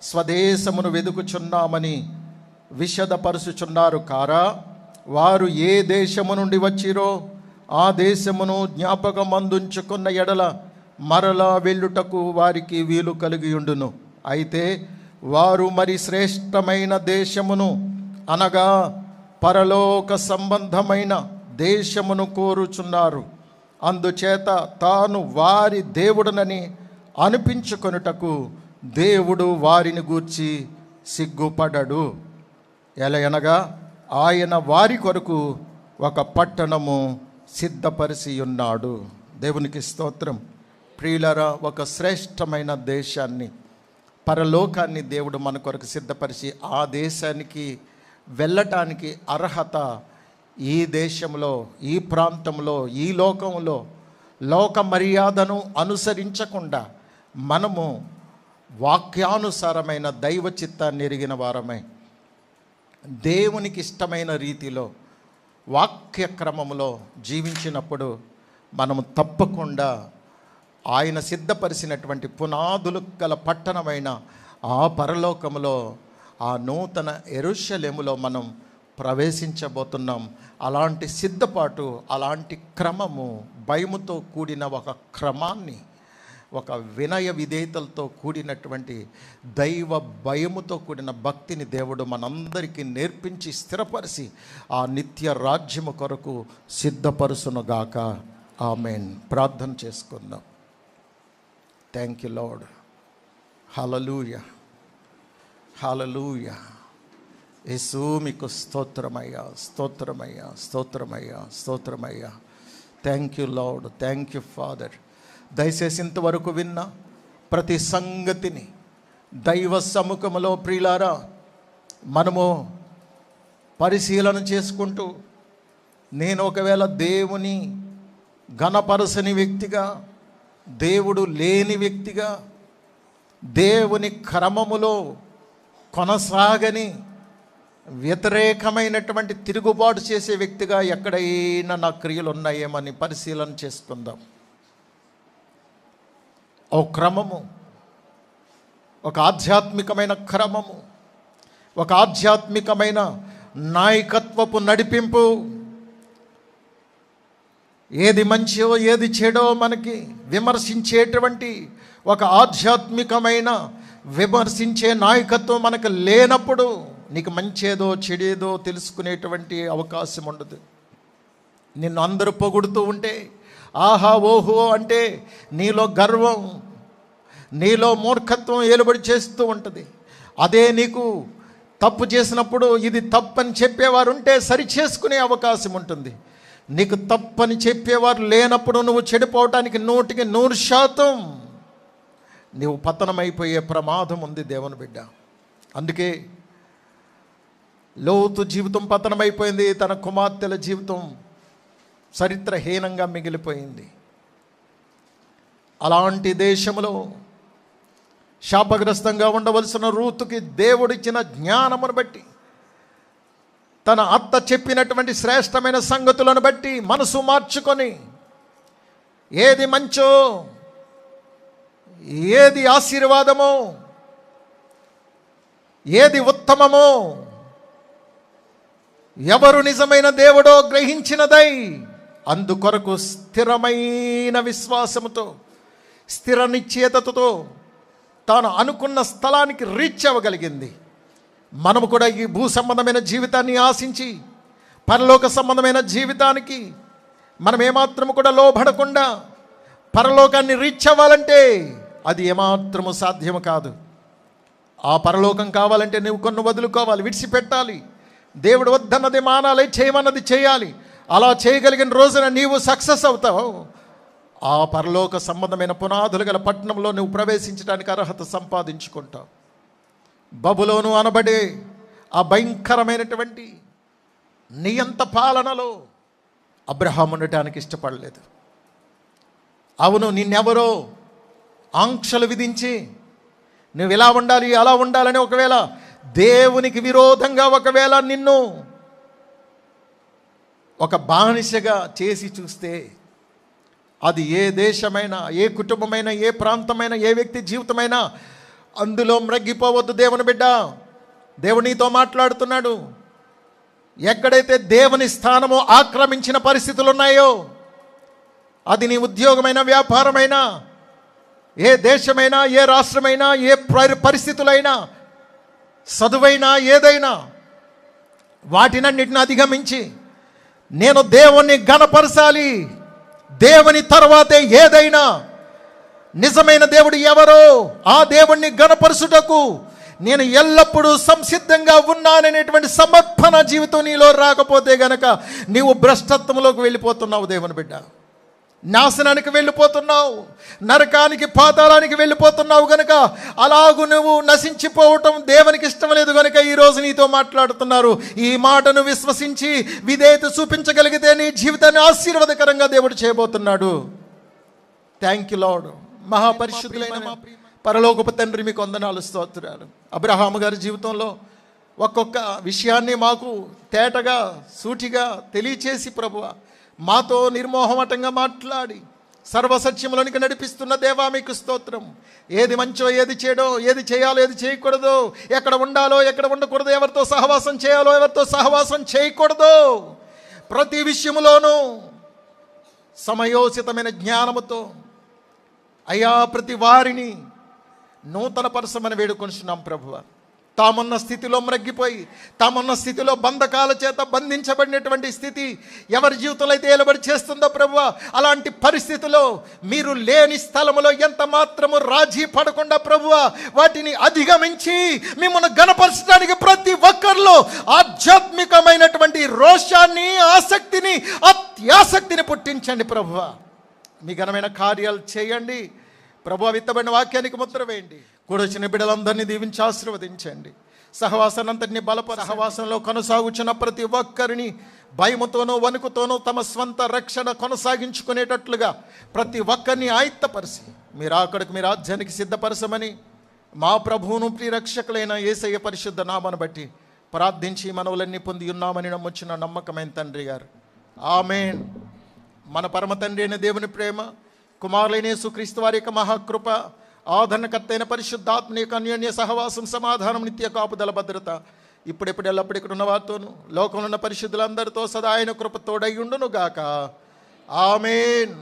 స్వదేశమును వెదుకుచున్నామని విషదపరుచుచున్నారు కారా? వారు ఏ దేశము నుండి వచ్చిరో ఆ దేశమును జ్ఞాపకమందుంచుకున్న ఎడల మరలా వెళ్ళుటకు వారికి వీలు కలిగియుండును. అయితే వారు మరి శ్రేష్టమైన దేశమును అనగా పరలోక సంబంధమైన దేశమును కోరుచున్నారు. అందుచేత తాను వారి దేవుడనని అనిపించుకొనుటకు దేవుడు వారిని గూర్చి సిగ్గుపడడు. ఎలయనగా ఆయన వారి కొరకు ఒక పట్టణము సిద్ధపరిచి ఉన్నాడు. దేవునికి స్తోత్రం. ప్రియులరా, ఒక శ్రేష్టమైన దేశాన్ని, పరలోకాన్ని దేవుడు మన కొరకు సిద్ధపరిచి ఆ దేశానికి వెళ్ళటానికి అర్హత ఈ దేశంలో, ఈ ప్రాంతంలో, ఈ లోకంలో లోక మర్యాదను అనుసరించకుండా మనము వాక్యానుసారమైన దైవ చిత్తాన్ని ఎరిగిన వారమై దేవునికి ఇష్టమైన రీతిలో వాక్య క్రమంలో జీవించినప్పుడు మనము తప్పకుండా ఆయన సిద్ధపరిచినటువంటి పునాదులు గల పట్టణమైన ఆ పరలోకములో, ఆ నూతన యెరూషలేములో మనం ప్రవేశించబోతున్నాం. అలాంటి సిద్ధపాటు, అలాంటి క్రమము, భయముతో కూడిన ఒక క్రమాన్ని, ఒక వినయ విధేయతలతో కూడినటువంటి దైవ భయముతో కూడిన భక్తిని దేవుడు మనందరికీ నేర్పించి స్థిరపరిచి ఆ నిత్య రాజ్యము కొరకు సిద్ధపరుచునుగాక. ఆమేన్. ప్రార్థన చేసుకుందాం. Thank you lord. Hallelujah, hallelujah. Yesu మీకు స్తోత్రమయ్యా, స్తోత్రమయ్యా, స్తోత్రమయ్యా, స్తోత్రమయ్యా. Thank you lord, thank you father. దయచేసి ఇంతవరకు విన్న ప్రతి సంగతిని దైవ సముఖములో ప్రియులారా మనము పరిశీలన చేసుకుంటూ, నేను ఒకవేళ దేవుని ఘనపరచని వ్యక్తిగా, దేవుడు లేని వ్యక్తిగా, దేవుని క్రమములో కొనసాగని వ్యతిరేకమైనటువంటి తిరుగుబాటు చేసే వ్యక్తిగా ఎక్కడైనా నా క్రియలు ఉన్నాయేమని పరిశీలన చేసుకుందాం. ఓ క్రమము, ఒక ఆధ్యాత్మికమైన క్రమము, ఒక ఆధ్యాత్మికమైన నాయకత్వపు నడిపింపు, ఏది మంచో ఏది చెడో మనకి విమర్శించేటువంటి ఒక ఆధ్యాత్మికమైన విమర్శించే నాయకత్వం మనకు లేనప్పుడు నీకు మంచేదో చెడేదో తెలుసుకునేటువంటి అవకాశం ఉండదు. నిన్ను అందరూ పొగుడుతూ ఉంటే, ఆహా ఓహో అంటే నీలో గర్వం, నీలో మూర్ఖత్వం ఏలుబడి చేస్తూ ఉంటుంది. అదే నీకు తప్పు చేసినప్పుడు ఇది తప్పని చెప్పేవారు ఉంటే సరి చేసుకునే అవకాశం ఉంటుంది. నీకు తప్పని చెప్పేవారు లేనప్పుడు నువ్వు చెడిపోవటానికి 100% నువ్వు పతనమైపోయే ప్రమాదం ఉంది దేవుని బిడ్డ. అందుకే లోతు జీవితం పతనమైపోయింది. తన కుమార్తెల జీవితం చరిత్రహీనంగా మిగిలిపోయింది. అలాంటి దేశంలో శాపగ్రస్తంగా ఉండవలసిన రూతుకి దేవుడిచ్చిన జ్ఞానమును బట్టి, తన అత్త చెప్పినటువంటి శ్రేష్టమైన సంగతులను బట్టి మనసు మార్చుకొని ఏది మంచో, ఏది ఆశీర్వాదమో, ఏది ఉత్తమమో, ఎవరు నిజమైన దేవుడో గ్రహించినదై అందుకొరకు స్థిరమైన విశ్వాసముతో, స్థిర నిశ్చయతతో తాను అనుకున్న స్థలానికి రీచ్ అవ్వగలిగింది. మనము కూడా ఈ భూ సంబంధమైన జీవితాన్ని ఆశించి పరలోక సంబంధమైన జీవితానికి మనం ఏమాత్రము కూడా లోబడకుండా పరలోకాన్ని రీచ్ అవ్వాలంటే అది ఏమాత్రము సాధ్యము కాదు. ఆ పరలోకం కావాలంటే నువ్వు కొన్ని వదులుకోవాలి, విడిచిపెట్టాలి. దేవుడు వద్దన్నది మానాలి, చేయమన్నది చేయాలి. అలా చేయగలిగిన రోజున నీవు సక్సెస్ అవుతావు. ఆ పరలోక సంబంధమైన పునాదులు గల పట్టణంలో నువ్వు ప్రవేశించడానికి అర్హత సంపాదించుకుంటావు. బబులోను అనబడే ఆ భయంకరమైనటువంటి నియంత పాలనలో అబ్రహాము ఉండటానికి ఇష్టపడలేదు. అవును, నిన్నెవరో ఆంక్షలు విధించి నువ్వు ఇలా ఉండాలి అలా ఉండాలని ఒకవేళ దేవునికి విరోధంగా ఒకవేళ నిన్ను ఒక బానిసగా చేసి చూస్తే అది ఏ దేశమైనా, ఏ కుటుంబమైనా, ఏ ప్రాంతమైనా, ఏ వ్యక్తి జీవితమైనా అందులో మ్రగ్గిపోవద్దు దేవుని బిడ్డ. దేవునితో మాట్లాడుతున్నాడు. ఎక్కడైతే దేవుని స్థానము ఆక్రమించిన పరిస్థితులు ఉన్నాయో, అది నీ ఉద్యోగమైన, వ్యాపారమైనా, ఏ దేశమైనా, ఏ రాష్ట్రమైనా, ఏ పరిస్థితులైనా, చదువైనా, ఏదైనా, వాటినన్నిటిని అధిగమించి నేను దేవుణ్ణి ఘనపరచాలి, దేవుని తర్వాతే ఏదైనా, నిజమైన దేవుడు ఎవరో ఆ దేవుణ్ణి ఘనపరచుటకు నేను ఎల్లప్పుడూ సంసిద్ధంగా ఉన్నాననేటువంటి సమర్పణ జీవితం నీలో రాకపోతే గనక నీవు భ్రష్టత్వంలోకి వెళ్ళిపోతున్నావు దేవుని బిడ్డ. నాశనానికి వెళ్ళిపోతున్నావు, నరకానికి, పాతాళానికి వెళ్ళిపోతున్నావు. గనుక అలాగూ నువ్వు నశించిపోవటం దేవునికి ఇష్టం లేదు. కనుక ఈరోజు నీతో మాట్లాడుతున్నారు. ఈ మాటను విశ్వసించి విధేయత చూపించగలిగితే నీ జీవితాన్ని ఆశీర్వాదకరంగా దేవుడు చేయబోతున్నాడు. Thank you lord. మహాపరిశుద్ధులైన మా పరలోకపు తండ్రి, మీకు వందనాలు, స్తోత్రాలు. అబ్రహాము గారి జీవితంలో ఒక్కొక్క విషయాన్ని మాకు తేటగా, సూటిగా తెలియచేసి ప్రభువా మాతో నిర్మోహమటంగా మాట్లాడి సర్వసత్యములోనికి నడిపిస్తున్న దేవా మీకు స్తోత్రం. ఏది మంచో, ఏది చెడో, ఏది చేయాలో, ఏది చేయకూడదో, ఎక్కడ ఉండాలో, ఎక్కడ ఉండకూడదు, ఎవరితో సహవాసం చేయాలో, ఎవరితో సహవాసం చేయకూడదో, ప్రతి విషయములోనూ సమయోచితమైన జ్ఞానముతో అయ్యా ప్రతి వారిని నూతన పరసమని వేడుకొనిస్తున్నాం ప్రభువా. తామున్న స్థితిలో మ్రగ్గిపోయి, తామున్న స్థితిలో బంధకాల చేత బంధించబడినటువంటి స్థితి ఎవరి జీవితంలో అయితే ఏలబడి చేస్తుందో ప్రభువా, అలాంటి పరిస్థితిలో మీరు లేని స్థలములో ఎంత మాత్రము రాజీ పడకుండా ప్రభువా వాటిని అధిగమించి మిమ్మల్ని గణపరచడానికి ప్రతి ఒక్కరిలో ఆధ్యాత్మికమైనటువంటి రోషాన్ని, ఆసక్తిని, అత్యాసక్తిని పుట్టించండి ప్రభువా. మీ ఘనమైన కార్యాలు చేయండి ప్రభువా. విత్తబడిన వాక్యానికి ముద్ర వేయండి. కూడొచ్చిన బిడ్డలందరినీ దీవించి ఆశీర్వదించండి. సహవాసానంతటిని సహవాసంలో కొనసాగుచున్న ప్రతి ఒక్కరిని భయముతోనూ వణుకుతోనూ తమ స్వంత రక్షణ కొనసాగించుకునేటట్లుగా ప్రతి ఒక్కరిని ఆయుత్తపరిచి మీరు అక్కడికి మీ రాజ్యానికి సిద్ధపరచమని మా ప్రభువును ప్రియరక్షకులైన యేసయ్య పరిశుద్ధ నామను బట్టి ప్రార్థించి మనవులన్నీ పొంది ఉన్నామని నమ్మొచ్చిన నమ్మకమైన తండ్రి గారు. ఆమేన్. మన పరమ తండ్రి అయిన దేవుని ప్రేమ, కుమారులైన యేసుక్రీస్తు వారి యొక్క మహాకృప, ఆదరణకర్త అయిన పరిశుద్ధాత్మ యొక్క అన్యోన్య సహవాసం, సమాధానం, నిత్య కాపుదల, భద్రత ఇప్పుడెప్పుడు ఎల్లప్పుడు ఇక్కడ ఉన్న వారితోనూ లోకంలో ఉన్న పరిశుద్ధులందరితో సదా ఆయన కృప తోడైయుండును గాక. ఆమేన్.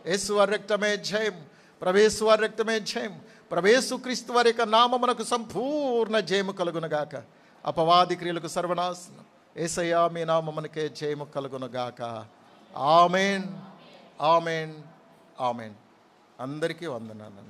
యేసు వారి రక్తమే జయం, ప్రవేశు వారి రక్తమే జయం, ప్రవేశుక్రీస్తు వారి యొక్క నామమునకు సంపూర్ణ జయము కలుగును గాక. అపవాది క్రియలకు సర్వనాశనం. యేసయ్యా మీ నామమునకే జయము కలుగును గాక. ఆమేన్, ఆమేన్, ఆమేన్. అందరికీ వందనాలు.